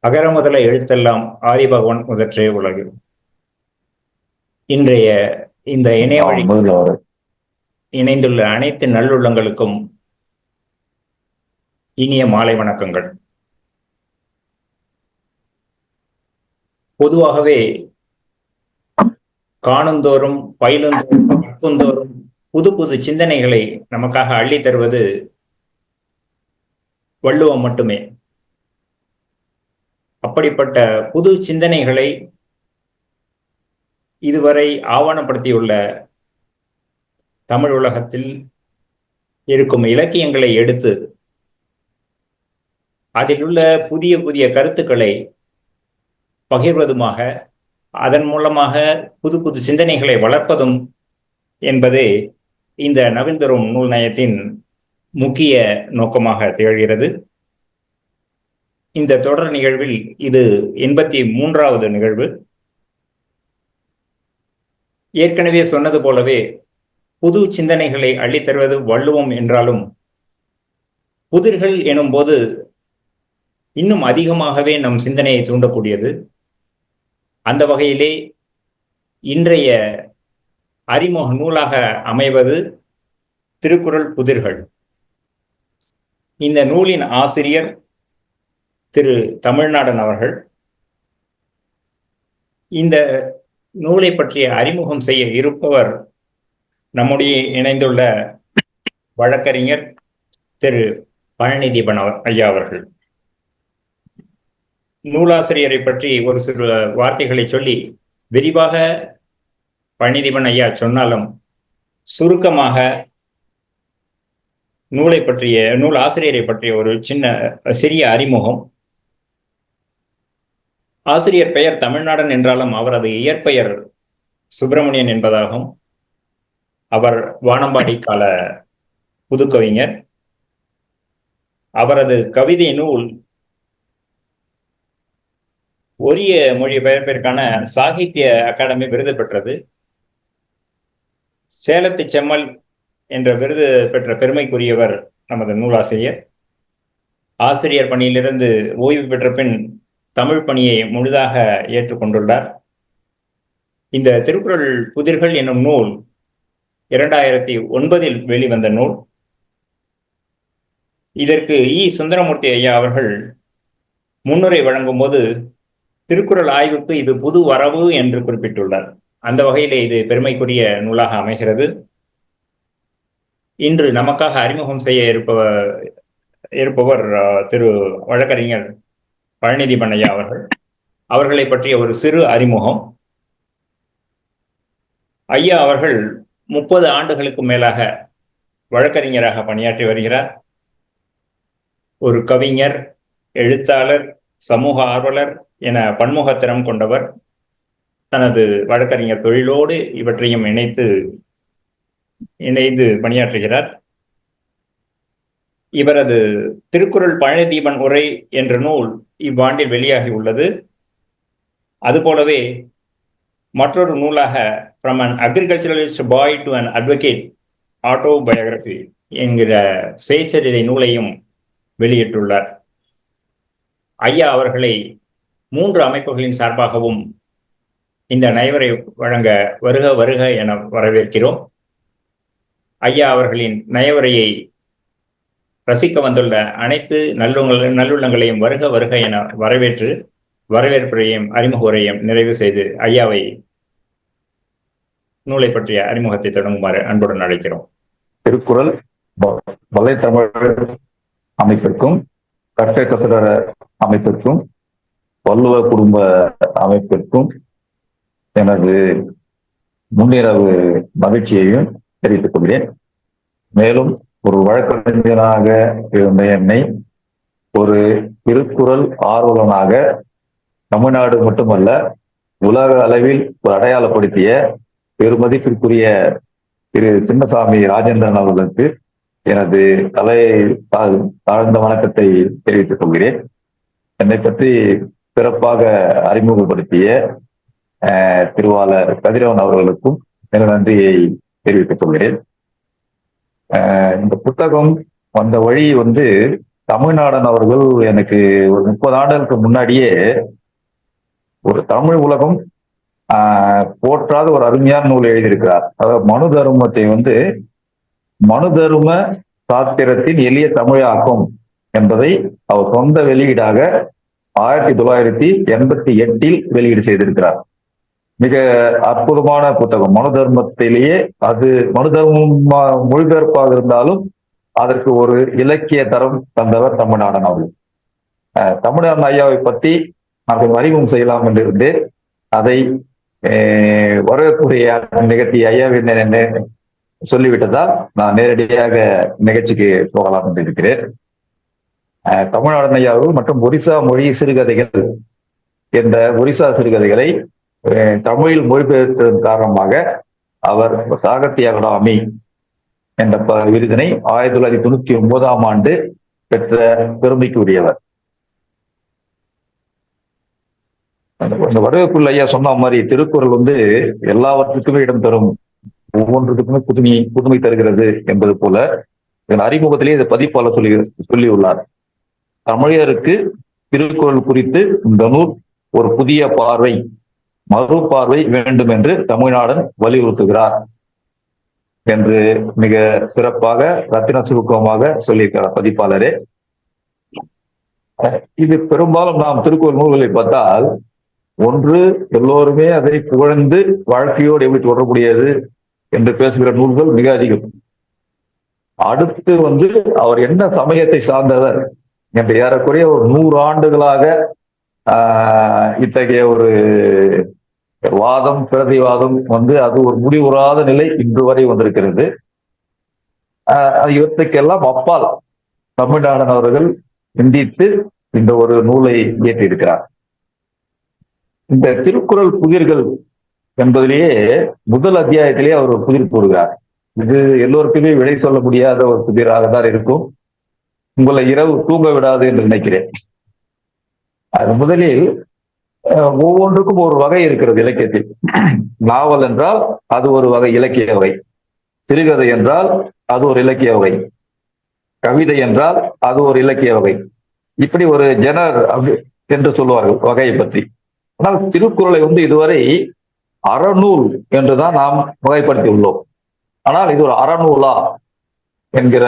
அகர முதல எழுத்தெல்லாம் ஆதிபகவன் முதற்றே உலகு. இன்றைய இந்த இணைய வழி இணைந்துள்ள அனைத்து நல்லுள்ளங்களுக்கும் இனிய மாலை வணக்கங்கள். பொதுவாகவே காணுந்தோறும் பயிலுந்தோறும் கற்குந்தோறும் புது புது சிந்தனைகளை நமக்காக அள்ளி தருவது வள்ளுவம் மட்டுமே. அப்படிப்பட்ட புது சிந்தனைகளை இதுவரை ஆவணப்படுத்தியுள்ள தமிழ் உலகத்தில் இருக்கும் இலக்கியங்களை எடுத்து அதில் உள்ள புதிய புதிய கருத்துக்களை பகிர்வதுமாக, அதன் மூலமாக புது புது சிந்தனைகளை வளர்ப்பதும் என்பதே இந்த நவீன்தரும் நூல் நயத்தின் முக்கிய நோக்கமாக திகழ்கிறது. இந்த தொடர் நிகழ்வில் இது 83வது நிகழ்வு. ஏற்கனவே சொன்னது போலவே புது சிந்தனைகளை அள்ளித்தருவது வள்ளுவம் என்றாலும், புதிர்கள் எனும் போது இன்னும் அதிகமாகவே நம் சிந்தனையை தூண்டக்கூடியது. அந்த வகையிலே இன்றைய அறிமுக நூலாக அமைவது திருக்குறள் புதிர்கள். இந்த நூலின் ஆசிரியர் திரு தமிழ்நாடன் அவர்கள். இந்த நூலை பற்றிய அறிமுகம் செய்ய இருப்பவர் நம்முடைய இணைந்துள்ள வழக்கறிஞர் திரு பழனிதீபன் ஐயா அவர்கள். நூலாசிரியரை பற்றி ஒரு சில வார்த்தைகளை சொல்லி விரிவாக பழனிதீபன் ஐயா சொன்னாலும் சுருக்கமாக நூல் ஆசிரியரை பற்றிய ஒரு சிறிய அறிமுகம். ஆசிரியர் பெயர் தமிழ்நாடன் என்றாலும் அவரது இயற்பெயர் சுப்பிரமணியன் என்பதாகும். அவர் வானம்பாடி கால புதுக்கவிஞர். அவரது கவிதை நூல் ஒரிய மொழிபெயர்ப்பிற்கான சாகித்ய அகாடமி விருது பெற்றது. சேலத்து செம்மல் என்ற விருது பெற்ற பெருமைக்குரியவர் நமது நூலாசிரியர். ஆசிரியர் பணியிலிருந்து ஓய்வு பெற்ற பின் தமிழ் பணியை முழுதாக ஏற்றுக்கொண்டுள்ளார். இந்த திருக்குறள் புதிர்கள் என்னும் நூல் 2009 வெளிவந்த நூல். இதற்கு சுந்தரமூர்த்தி ஐயா அவர்கள் முன்னுரை வழங்கும் போது திருக்குறள் ஆய்வுக்கு இது புது வரவு என்று குறிப்பிட்டுள்ளார். அந்த வகையிலே இது பெருமைக்குரிய நூலாக அமைகிறது. இன்று நமக்காக அறிமுகம் செய்ய இருப்பவர் திரு வழக்கறிஞர் பழனிதீபன் ஐயா அவர்கள். அவர்களை பற்றிய ஒரு சிறு அறிமுகம். ஐயா அவர்கள் 30 ஆண்டுகளுக்கு மேலாக வழக்கறிஞராக பணியாற்றி வருகிறார். ஒரு கவிஞர், எழுத்தாளர், சமூக ஆர்வலர் என பன்முகத்திறம் கொண்டவர். தனது வழக்கறிஞர் தொழிலோடு இவற்றையும் இணைந்து பணியாற்றுகிறார். இவரது திருக்குறள் பழனிதீபன் உரை என்ற நூல் இவ்வாண்டில் வெளியாகி உள்ளது. அதுபோலவே மற்றொரு நூலாக from an agriculturalist boy to an advocate autobiography என்கிற சுயசரிதை நூலையும் வெளியிட்டுள்ளார். ஐயா அவர்களை 3 அமைப்புகளின் சார்பாகவும் இந்த நயவரை வழங்க வருக வருக என வரவேற்கிறோம். ஐயா அவர்களின் நயவரையை ரசிக்க வந்துள்ள அனைத்து நல்லுள்ளங்களையும் வருக வருக என வரவேற்று வரவேற்புரையும் அறிமுக உரையும் நிறைவு செய்து ஐயாவை நூலை பற்றிய அறிமுகத்தை தொடங்குமாறு அன்புடன் அழைக்கிறோம். திருக்குறள் வலைத்தமிழ் அமைப்பிற்கும், கற்றை கசடர அமைப்பிற்கும், வள்ளுவ குடும்ப அமைப்பிற்கும் எனது முன்னிரவு மகிழ்ச்சியையும் தெரிவித்துக் கொள்கிறேன். மேலும் ஒரு வழக்கறிஞராக இருந்த என்னை ஒரு திருக்குறள் ஆர்வலனாக தமிழ்நாடு மட்டுமல்ல உலக அளவில் ஒரு அடையாளப்படுத்திய பெருமதிப்பிற்குரிய திரு சின்னசாமி ராஜேந்திரன் அவர்களுக்கு எனது தாழ்ந்த வணக்கத்தை தெரிவித்துக் கொள்கிறேன். என்னை பற்றி சிறப்பாக அறிமுகப்படுத்திய திருவாளர் கதிரவன் அவர்களுக்கும் எனது நன்றியை தெரிவித்துக் கொள்கிறேன். இந்த புத்தகம் வந்த வழி தமிழ்நாடன் அவர்கள் எனக்கு ஒரு 30 ஆண்டுகளுக்கு முன்னாடியே ஒரு தமிழ் உலகம் போற்றாத ஒரு அருமையான நூல் எழுதியிருக்கிறார். அதாவது மனு தர்மத்தை மனு தர்ம சாத்திரத்தின் எளிய தமிழாக்கம் என்பதை அவர் சொந்த வெளியீடாக 1988 வெளியீடு செய்திருக்கிறார். மிக அற்புதமான புத்தகம். மனு தர்மத்திலேயே அது மனு தர்மம் மொழிபெயர்ப்பாக இருந்தாலும் அதற்கு ஒரு இலக்கிய தரம் தந்தவர் தமிழ்நாடன் அவர்கள். தமிழ்நாடன் ஐயாவை பற்றி நான் கொஞ்சம் அறிமுகம் செய்யலாம் என்று இருந்தேன். அதை வரக்கூடிய நிகழ்ச்சி ஐயாவின் சொல்லிவிட்டதால் நான் நேரடியாக நிகழ்ச்சிக்கு போகலாம் என்று இருக்கிறேன். தமிழ்நாடன் ஐயாவுகள் மற்றும் ஒரிசா மொழி சிறுகதைகள் என்ற ஒரிசா சிறுகதைகளை தமிழில் மொழிபெயர்த்ததன் காரணமாக அவர் சாகித்ய அகாடமி என்ற விருதினை 1999 ஆண்டு பெற்ற பெருமைக்கு உரியவர். இந்த வரவேற்குள்ள ஐயா சொன்ன மாதிரி திருக்குறள் எல்லாவற்றுக்குமே இடம் தரும், ஒவ்வொன்றுக்குமே புதுமை தருகிறது என்பது போல இதன் அறிமுகத்திலே இந்த பதிப்பாளர் சொல்லியுள்ளார். தமிழருக்கு திருக்குறள் குறித்து இந்த நூல் ஒரு புதிய பார்வை, மறுபார்வை வேண்டும் என்று தமிழ்நாடன் வலியுறுத்துகிறார் என்று மிக சிறப்பாக ரத்தின சுருக்கமாக சொல்லியிருக்கிறார் பதிப்பாளரே. இது பெரும்பாலும் நாம் திருக்குறள் நூல்களை பார்த்தால், ஒன்று எல்லோருமே அதை புகழ்ந்து வாழ்க்கையோடு எப்படி தொடரக்கூடியது என்று பேசுகிற நூல்கள் மிக அதிகம். அடுத்து அவர் என்ன சமயத்தை சார்ந்தவர் என்று ஏறக்குறைய ஒரு 100 ஆண்டுகளாக இத்தகைய ஒரு வாதம் பிரதிவாதம் அது ஒரு முடிவுறாத நிலை இன்று வரை வந்திருக்கிறது. இவற்றுக்கெல்லாம் அப்பால் தமிழ்நாடன் அவர்கள் சிந்தித்து இந்த ஒரு நூலை இயற்றியிருக்கிறார். இந்த திருக்குறள் புதிர்கள் என்பதிலேயே முதல் அத்தியாயத்திலேயே அவர் ஒரு புதிர் கூறுகிறார். இது எல்லோருக்குமே விடை சொல்ல முடியாத ஒரு புதிராக தான் இருக்கும், உங்களை இரவு தூங்க விடாது என்று நினைக்கிறேன். அது முதலில் ஒவ்வொன்றுக்கும் ஒரு வகை இருக்கிறது இலக்கியத்தில். நாவல் என்றால் அது ஒரு வகை இலக்கிய வகை, சிறுகதை என்றால் அது ஒரு இலக்கிய வகை, கவிதை என்றால் அது ஒரு இலக்கிய வகை, இப்படி ஒரு ஜெனர் என்று சொல்லுவார்கள் வகையை பற்றி. ஆனால் திருக்குறளை இதுவரை அறநூல் என்றுதான் நாம் வகைப்படுத்தி உள்ளோம். ஆனால் இது ஒரு அறநூலா என்கிற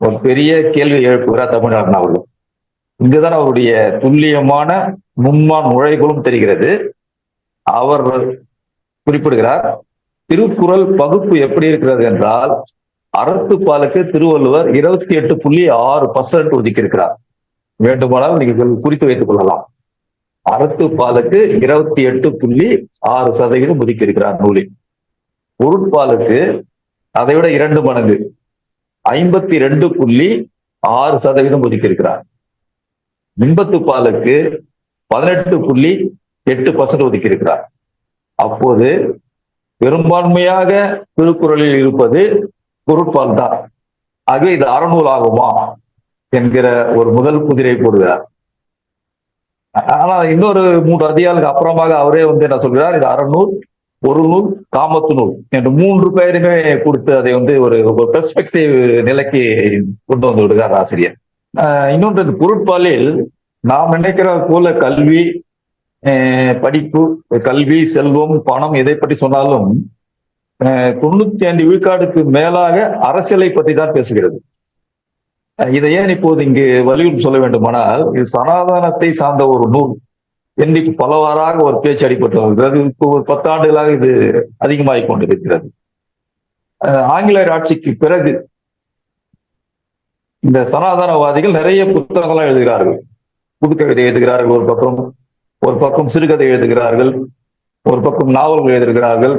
ஒரு பெரிய கேள்வி எழுப்புகிறார் தமிழ்நாடன் அவர்கள். இங்குதான் அவருடைய துல்லியமான நுண்மான் நுழைகளும் தெரிகிறது. அவர் குறிப்பிடுகிறார், திருக்குறள் பகுப்பு எப்படி இருக்கிறது என்றால், அறத்துப்பாலுக்கு திருவள்ளுவர் 28.6% ஒதுக்கி இருக்கிறார். வேண்டுமானால் நீங்கள் குறித்து வைத்துக் கொள்ளலாம். அறத்துப்பாலுக்கு 28.6% ஒதுக்கி இருக்கிறார் நூலில். பொருட்பாலுக்கு அதை விட 2 மடங்கு 52.6% ஒதுக்கி இருக்கிறார். இன்பத்துப்பாலுக்கு 18.8% ஒதுக்கி இருக்கிறார். அப்போது பெரும்பான்மையாக திருக்குறளில் இருப்பது பொருட்பால் தான். ஆகவே இது அறநூல் ஆகுமா என்கிற ஒரு முதல் குதிரை போடுகிறார். ஆனா இன்னொரு 3 அதிகாரங்களுக்கு அப்புறமாக அவரே என்ன சொல்கிறார், இது அறநூல், ஒரு நூல், காமத்து நூல் என்று 3 பெயருமே கொடுத்து அதை ஒரு பெர்ஸ்பெக்டிவ் நிலைக்கு கொண்டு வந்து விடுகிறார் ஆசிரியர். இன்னொன்று, பொருட்பாலில் நாம் நினைக்கிற போல கல்வி, படிப்பு, கல்வி, செல்வம், பணம் இதை பற்றி சொன்னாலும் 95 விழுக்காடுக்கு மேலாக அரசியலை பற்றி தான் பேசுகிறது. இதை ஏன் இப்போது இங்கு வலியுறுத்தி சொல்ல வேண்டுமானால், இது சனாதனத்தை சார்ந்த ஒரு நூல் என்று பலவாறாக ஒரு பேச்சு அடிபட்டு வருகிறது. இப்போ ஒரு 10 ஆண்டுகளாக இது அதிகமாகிக் கொண்டிருக்கிறது. ஆங்கிலேயர் ஆட்சிக்கு பிறகு இந்த சனாதனவாதிகள் நிறைய புத்தகங்கள்லாம் எழுதுகிறார்கள். புதுக்கவிதை எழுதுகிறார்கள், ஒரு பக்கம் சிறுகதை எழுதுகிறார்கள், ஒரு பக்கம் நாவல்கள் எழுதுகிறார்கள்.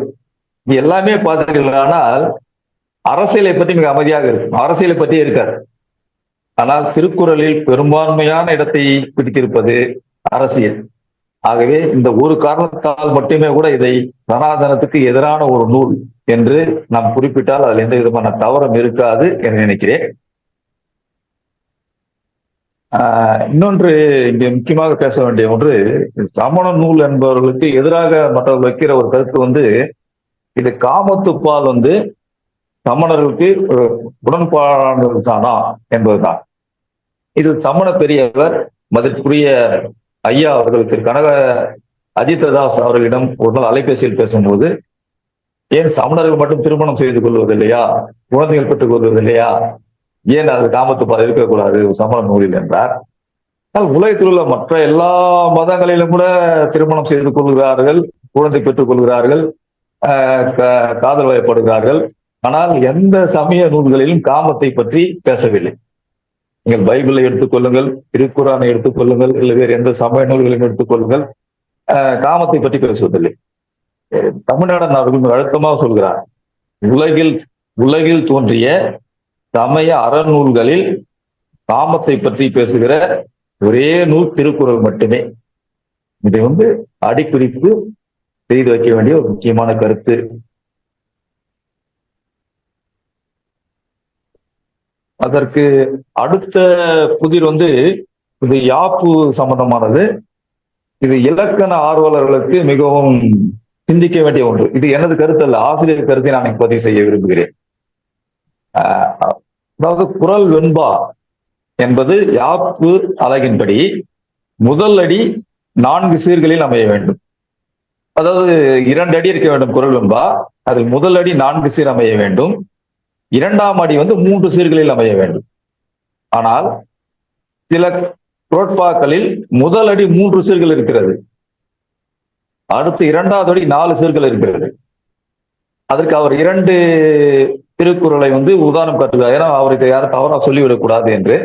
இது எல்லாமே பார்த்தீர்களானால் அரசியலை பற்றி மிக அமைதியாக இருக்கும், அரசியலை பற்றி இருக்காது. ஆனால் திருக்குறளில் பெரும்பான்மையான இடத்தை பிடித்திருப்பது அரசியல். ஆகவே இந்த ஒரு காரணத்தால் மட்டுமே கூட இதை சனாதனத்துக்கு எதிரான ஒரு நூல் என்று நாம் குறிப்பிட்டால் அதில் எந்த விதமான தவறும் இருக்காது என்று நினைக்கிறேன். இன்னொன்று இங்கே முக்கியமாக பேச வேண்டிய ஒன்று, சமண நூல் என்பவர்களுக்கு எதிராக மற்றவர்கள் வைக்கிற ஒரு கருத்து இது காமத்துப்பால் சமணர்களுக்கு உடன்பாடு தானா என்பதுதான். இது சமண பெரியவர் மதிப்புக்குரிய ஐயா அவர்கள் திரு கனக அஜித்ததாஸ் அவர்களிடம் ஒரு நாள் அலைபேசியில் பேசும்போது, ஏன் சமணர்கள் மட்டும் திருமணம் செய்து கொள்வது இல்லையா, குழந்தைகள் பெற்றுக் கொள்வது இல்லையா, ஏன் அது காமத்து பால் இருக்கக்கூடாது சமண நூலில் என்றார். உலகத்தில் உள்ள மற்ற எல்லா மதங்களிலும் கூட திருமணம் செய்து கொள்கிறார்கள், குழந்தை பெற்றுக் கொள்கிறார்கள், காதல் வயப்படுகிறார்கள். ஆனால் எந்த சமய நூல்களிலும் காமத்தை பற்றி பேசவில்லை. நீங்கள் பைபிளை எடுத்துக்கொள்ளுங்கள், திருக்குறானை எடுத்துக்கொள்ளுங்கள், இல்லை வேறு எந்த சமய நூல்களையும் எடுத்துக்கொள்ளுங்கள், காமத்தை பற்றி பேசுவதில்லை. தமிழ்நாடன் அவர்கள் அழுத்தமாக சொல்கிறார், உலகில் தோன்றிய சமய அறநூல்களில் காமத்தை பற்றி பேசுகிற ஒரே நூல் திருக்குறள் மட்டுமே. இதை அடிக்குறிப்பு செய்து வைக்க வேண்டிய ஒரு முக்கியமான கருத்து. அதற்கு அடுத்த புதிர் இது யாப்பு சம்பந்தமானது. இது இலக்கண ஆர்வலர்களுக்கு மிகவும் சிந்திக்க வேண்டிய ஒன்று. இது எனது கருத்து அல்ல, ஆசிரியர் கருத்தை நான் பதிவு செய்ய விரும்புகிறேன். அதாவது குறள் வெண்பா என்பது யாப்பு அழகின்படி முதல் அடி 4 சீர்களில் அமைய வேண்டும். அதாவது 2 அடி இருக்க வேண்டும் குறள் வெண்பா, அதில் முதல் அடி 4 சீர் அமைய வேண்டும், 2ஆம் அடி 3 சீர்களில் அமைய வேண்டும். ஆனால் சில குறட்பாக்களில் முதல் அடி 3 சீர்கள் இருக்கிறது, அடுத்து 2வது அடி 4 சீர்கள் இருக்கிறது. அதற்கு அவர் 2 திருக்குறளை உதாரணம் காட்டுகிறார். ஏன்னா அவருக்கு யாரும் தவறா சொல்லிவிடக்கூடாது என்று.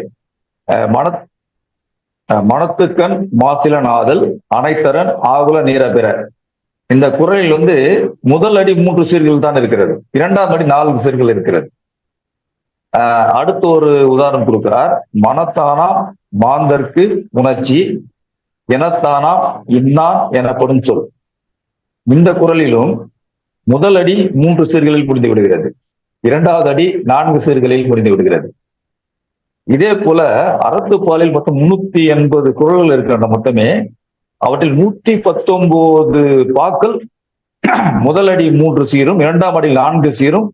மனத்துக்கண் மாசில நாதல் அனைத்தரன் ஆகுல நீரபிற, இந்த குறளில் முதல் அடி 3 சீர்கள் தான் இருக்கிறது, 2ஆம் அடி 4 சீர்கள் இருக்கிறது. அடுத்து ஒரு உதாரணம் கொடுக்கிறார். மனத்தானா மாந்தர்க்கு உணர்ச்சி எனத்தானா இன்னான் எனப்படும் சொல். இந்த குறளிலும் முதல் அடி 3 சீர்களில் முடிந்து விடுகிறது, 2வது அடி 4 சீர்களில் முடிந்து விடுகிறது. இதே போல அறத்துப்பாலில் மொத்தம் 380 குறள்கள் இருக்கின்ற மட்டுமே, அவற்றில் 119 பாக்கள் முதல் அடி 3 சீரும் 2ஆம் அடி 4 சீரும்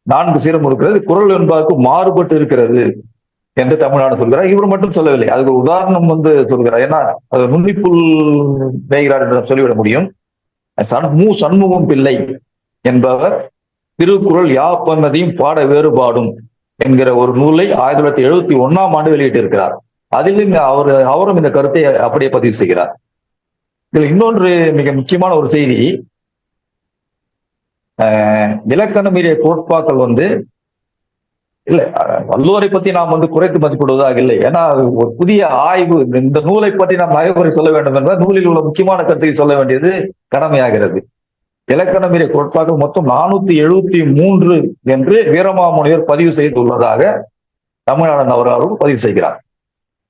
4 சீரும் இருக்கிறது. குறள் என்பதற்கு மாறுபட்டு இருக்கிறது என்று தமிழ்நாடு சொல்கிறார். இவர் மட்டும் சொல்லவில்லை, அதுக்கு உதாரணம் சொல்கிறார். ஏன்னா அது நுண்ணிப்புல் வேகிறார் என்று சொல்லிவிட முடியும். சண்முகம் பிள்ளை என்பவர் திருக்குறள் யாப்பன்னதையும் பாட வேறுபாடும் என்கிற ஒரு நூலை 1971ஆம் ஆண்டு வெளியிட்டிருக்கிறார். அதில் அவரும் இந்த கருத்தை அப்படியே பதிவு செய்கிறார். இதில் இன்னொன்று மிக முக்கியமான ஒரு செய்தி, இலக்கண மீறிய கோட்பாக்கள் இல்லை, வள்ளுவரை பத்தி நாம் குறைத்து மதிப்பிடுவதாக இல்லை. ஏன்னா ஒரு புதிய ஆய்வு, இந்த நூலை பற்றி நாம் நகைமுறை சொல்ல வேண்டும் என்றால் நூலில் உள்ள முக்கியமான கருத்தை சொல்ல வேண்டியது கடமையாகிறது. இலக்கண மீறிய கோட்பாக்கள் மொத்தம் 473 என்று வீரமாமுனிவர் பதிவு செய்துள்ளதாக தமிழ்நாடன் அவர்கள் பதிவு செய்கிறார்.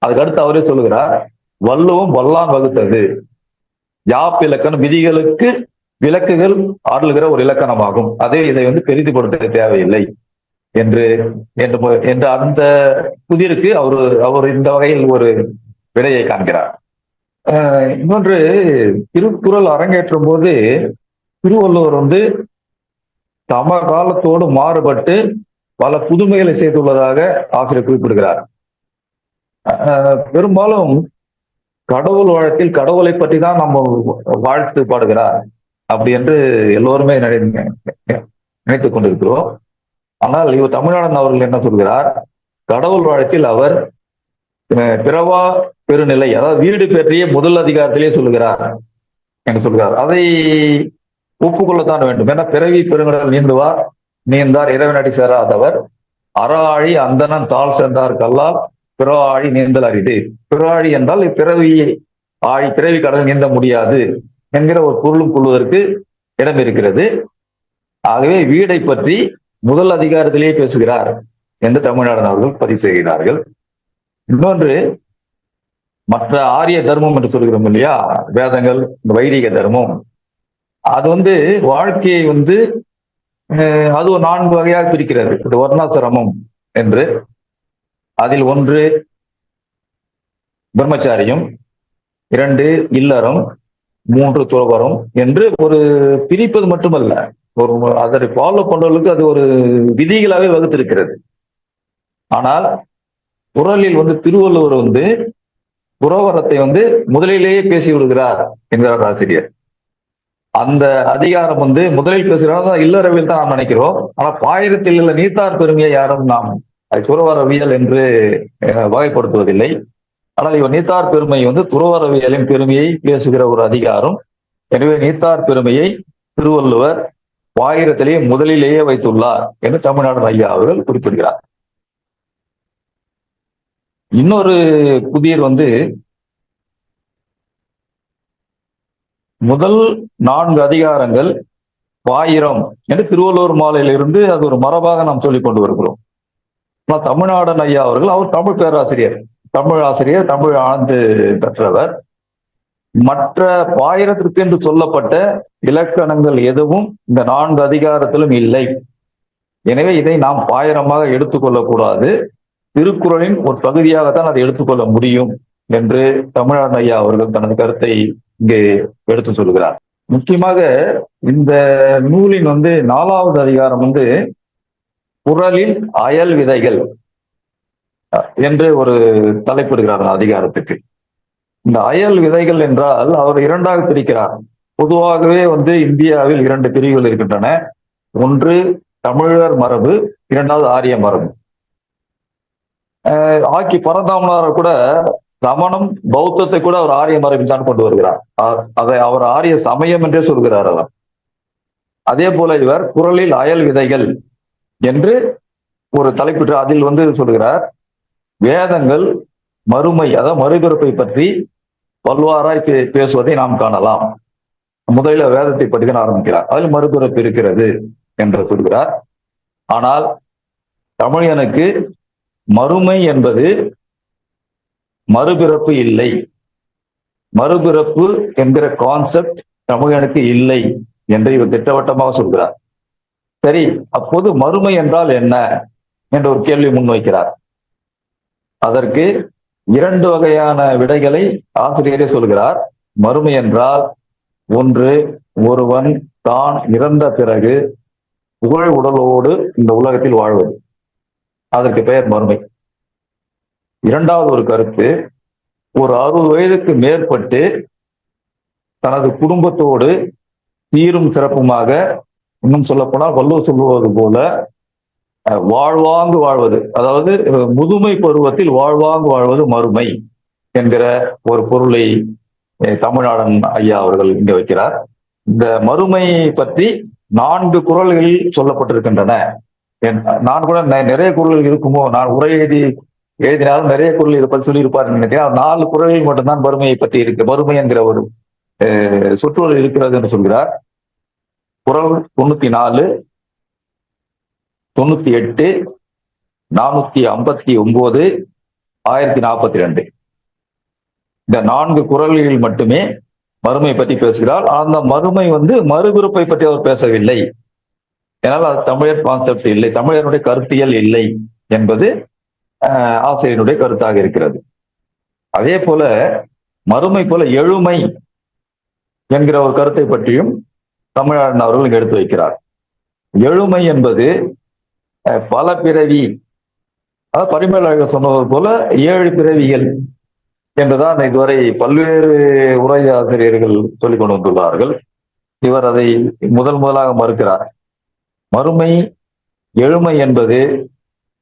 அதுக்கடுத்து அவரே சொல்லுகிறார், வள்ளுவம் வல்லான் வகுத்தது யாப் இலக்கணம் விதிகளுக்கு விளக்குகள் ஆறுகிற ஒரு இலக்கணமாகும், அதே இதை பெரிதுபடுத்த தேவையில்லை என்று அந்த புதிருக்கு அவர் இந்த வகையில் ஒரு விடையை காண்கிறார். இன்னொன்று, திருக்குறள் அரங்கேற்றும் போது திருவள்ளுவர் சமகாலத்தோடு மாறுபட்டு பல புதுமைகளை செய்துள்ளதாக ஆசிரியர் குறிப்பிடுகிறார். பெரும்பாலும் கடவுள் வழக்கில் கடவுளை பற்றி தான் நம்ம வாழ்த்து பாடுகிறார் அப்படி என்று எல்லோருமே நினைத்துக் கொண்டிருக்கிறோம். ஆனால் இவர் தமிழ்நாடன் அவர்கள் என்ன சொல்கிறார், கடவுள் வழக்கில் அவர் பிறவா பெருநிலை, அதாவது வீடு பற்றிய முதல் அதிகாரத்திலே சொல்லுகிறார் என்று சொல்கிறார். அதை ஒப்புக்கொள்ளத்தான் வேண்டும். ஏன்னா பிறவி பெருங்கடல் நீந்தார் இறைவனடி சேராதவர் அறாழி அந்தனன் தாழ் சேர்ந்தார் கல்லால் பிறவாழி நீந்தல் அரிது. பிறவாழி என்றால் பிறவி கடல் நீந்த முடியாது என்கிற ஒரு பொருளும் கொள்வதற்கு இடம் இருக்கிறது. ஆகவே வீடை பற்றி முதல் அதிகாரத்திலேயே பேசுகிறார் என்று தமிழ்நாடன் அவர்கள் பதிவு செய்கிறார்கள். இன்னொன்று, மற்ற ஆரிய தர்மம் என்று சொல்கிறோம் இல்லையா, வேதங்கள், வைதிக தர்மம், அது வாழ்க்கையை அது ஒரு 4 வகையாக பிரிக்கிறது. இது வர்ணாசிரமம் என்று, அதில் 1 பிரம்மச்சாரியம், 2 இல்லறம், 3 துறவரம் என்று ஒரு பிரிப்பது மட்டுமல்ல, அதை ஃபாலோ பண்றவர்களுக்கு அது ஒரு விதிகளாகவே வகுத்திருக்கிறது. ஆனால் குறளில் திருவள்ளுவர் துறவரத்தை முதலிலேயே பேசி விடுகிறார் என்கிறார் ஆசிரியர். அந்த அதிகாரம் முதலில் பேசுகிறதா இல்லறவியல் தான் நாம் நினைக்கிறோம். ஆனா பாயிரத்தில் உள்ள நீத்தார் பெருமையை யாரும் நாம் துறவரவியல் என்று வகைப்படுத்துவதில்லை. ஆனால் இவர் நீத்தார் பெருமை துறவரவியலின் பெருமையை பேசுகிற ஒரு அதிகாரம். எனவே நீத்தார் பெருமையை திருவள்ளுவர் பாயிரத்திலேயே முதலிலேயே வைத்துள்ளார் என்று தமிழ்நாடு ஐயா அவர்கள் குறிப்பிடுகிறார். இன்னொரு புதியர் முதல் 4 அதிகாரங்கள் பாயிரம் என்று திருவள்ளுவர் மாலையிலிருந்து அது ஒரு மரபாக நாம் சொல்லிக் கொண்டு வருகிறோம். தமிழ்நாடன் ஐயா அவர்கள் அவர் தமிழ் பேராசிரியர், தமிழ் ஆசிரியர், தமிழ் ஆழ்ந்து பெற்றவர். மற்ற பாயிரத்திற்கு என்று சொல்லப்பட்ட இலக்கணங்கள் எதுவும் இந்த 4 அதிகாரத்திலும் இல்லை. எனவே இதை நாம் பாயிரமாக எடுத்துக்கொள்ளக்கூடாது, திருக்குறளின் ஒரு பகுதியாகத்தான் அதை எடுத்துக்கொள்ள முடியும் என்று தமிழ்நாடு ஐயா அவர்கள் தனது கருத்தை இங்கு எடுத்து சொல்கிறார். முக்கியமாக இந்த நூலின் 4வது அதிகாரம் குறளில் அயல் விதைகள் என்று ஒரு தலைப்பிடுகிறார் அதிகாரத்துக்கு. இந்த அயல் விதைகள் என்றால் அவர் 2ஆக பிரிக்கிறார். பொதுவாகவே இந்தியாவில் 2 பிரிவுகள் இருக்கின்றன. ஒன்று தமிழர் மரபு, 2வது ஆரிய மரபு. ஆக்கி பரந்தாமனார் கூட சமணம் பௌத்தத்தை கூட அவர் ஆரிய மரபில் தான் கொண்டு வருகிறார். அதை அவர் ஆரிய சமயம் என்றே சொல்கிறார் அவர். அதே போல இவர் குறளில் அயல் விதைகள் என்று ஒரு தலைப்பிட்டு அதில் சொல்கிறார், வேதங்கள் மறுமை, அதாவது மறுபிறப்பை பற்றி பல்வாராய் பேசுவதை நாம் காணலாம். முதலில் வேதத்தை பற்றி தான் ஆரம்பிக்கிறார், அதில் மறுபிறப்பு இருக்கிறது என்று சொல்கிறார். ஆனால் தமிழனுக்கு மறுமை என்பது மறுபிறப்பு இல்லை, மறுபிறப்பு என்கிற கான்செப்ட் தமிழனுக்கு இல்லை என்று இவர் திட்டவட்டமாக சொல்கிறார். சரி, அப்போது மறுமை என்றால் என்ன என்ற ஒரு கேள்வி முன்வைக்கிறார். அதற்கு 2 வகையான விடைகளை ஆசிரியரே சொல்கிறார். மறுமை என்றால், ஒன்று, ஒருவன் தான் இறந்த பிறகு புகழ் உடலோடு இந்த உலகத்தில் வாழ்வது, அதற்கு பெயர் மறுமை. 2வது ஒரு கருத்து, ஒரு 60 வயதுக்கு மேற்பட்டு தனது குடும்பத்தோடு சீரும் சிறப்புமாக, இன்னும் சொல்லப்போனால் வள்ளுவர் சொல்லுவது போல வாழ்வாங்கு வாழ்வது, அதாவது முதுமை பருவத்தில் வாழ்வாங்கு வாழ்வது மறுமை என்கிற ஒரு பொருளை தமிழ்நாடன் ஐயா அவர்கள் இங்க வைக்கிறார். இந்த மறுமை பற்றி 4 குறள்களில் சொல்லப்பட்டிருக்கின்றன. நான் கூட நிறைய குறள்கள் இருக்குமோ, நான் உரை எழுதினாலும் நிறைய குறள் இதை பற்றி சொல்லியிருப்பார் நினைக்கிறேன். 4 குறள்கள் மட்டும்தான் மறுமையை பற்றி இருக்கு, மறுமை என்கிற ஒரு சொற்றொடர் இருக்கிறது என்று சொல்கிறார். குறள் 94, 98, 459, 1042 இந்த 4 குறள்களில் மட்டுமே மறுமை பற்றி பேசுகிறார். அந்த மறுமை மறுபிறப்பை பற்றி அவர் பேசவில்லை. ஏனால் அது தமிழர் கான்செப்ட் இல்லை, தமிழருடைய கருத்தியல் இல்லை என்பது ஆசிரியனுடைய கருத்தாக இருக்கிறது. அதே போல மறுமை போல எழுமை என்கிற ஒரு கருத்தை பற்றியும் தமிழ்நாடு அவர்கள் எடுத்து வைக்கிறார். எழுமை என்பது பல பிறவி, அதாவது பரிமேலழகர் சொன்னது போல 7 பிறவிகள் என்றுதான் இதுவரை பல்வேறு உரை ஆசிரியர்கள் சொல்லிக் கொண்டு வந்துள்ளார்கள். இவர் அதை முதலாக மறுக்கிறார். மறுமை எழுமை என்பது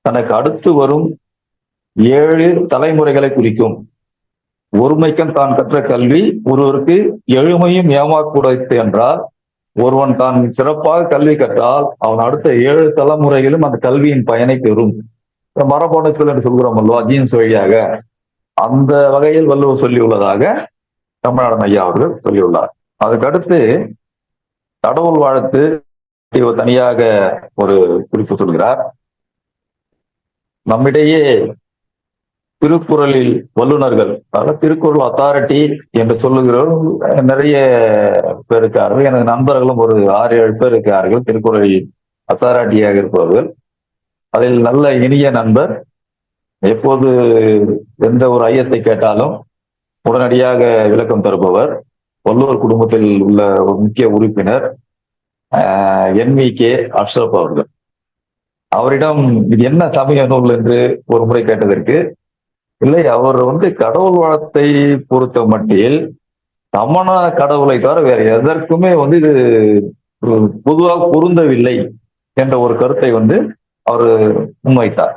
தனக்கு அடுத்து வரும் 7 தலைமுறைகளை குறிக்கும். ஒருமைக்கன் தான் கற்ற கல்வி ஒருவருக்கு எழுமையும் ஏமாக்கூடத்து என்றால், ஒருவன் தான் சிறப்பாக கல்வி கற்றால் அவன் அடுத்த 7 தலைமுறைகளும் அந்த கல்வியின் பயனை பெறும். மரபணுக்கள் என்று சொல்கிறோம் அல்லவா, ஜீன்ஸ் வழியாக, அந்த வகையில் வள்ளுவர் சொல்லியுள்ளதாக தமிழ்நாடன் ஐயா அவர்கள் சொல்லியுள்ளார். அதுக்கடுத்து கடவுள் வாழ்த்து தனியாக ஒரு குறிப்பு சொல்கிறார். நம்மிடையே திருக்குறளில் வல்லுநர்கள், அதாவது திருக்குறள் அத்தாரிட்டி என்று சொல்லுகிறவர்கள் நிறைய பேர் இருக்கார்கள். எனது நண்பர்களும் ஒரு 6-7 பேர் இருக்கிறார்கள் திருக்குறளில் அத்தாரிட்டியாக இருப்பவர்கள். அதில் நல்ல இனிய நண்பர், எப்போது எந்த ஒரு ஐயத்தை கேட்டாலும் உடனடியாக விளக்கம் தருபவர், வள்ளுவர் குடும்பத்தில் உள்ள ஒரு முக்கிய உறுப்பினர் NVK அஷ்ரப் அவர்கள். அவரிடம் இது என்ன சமய நூல் என்று ஒரு முறை கேட்டதற்கு, இல்லை அவர் கடவுள் வளத்தை பொறுத்த மட்டில் சமண கடவுளை தவிர வேற எதற்குமே இது பொதுவாக பொருந்தவில்லை என்ற ஒரு கருத்தை அவர் முன்வைத்தார்.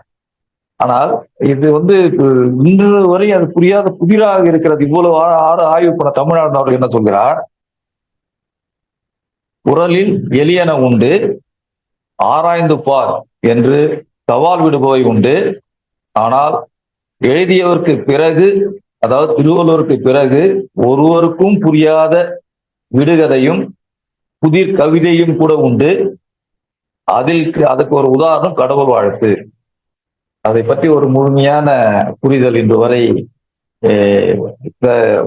ஆனால் இது இன்று வரை அது புரியாத புதிராக இருக்கிறது. இவ்வளவு ஆய்வு பண்ண தமிழ்நாடு அவர் என்ன சொல்கிறார், குறளில் எளியன உண்டு, ஆராய்ந்து பார் என்று சவால் விடுபவை உண்டு. ஆனால் எழுதியவருக்கு பிறகு, அதாவது திருவள்ளுவருக்கு பிறகு ஒருவருக்கும் புரியாத விடுகதையும் புதிர் கவிதையும் கூட உண்டு. அதுக்கு ஒரு உதாரணம் கடவுள் வாழ்த்து. அதை பற்றி ஒரு முழுமையான புரிதல் இன்று வரை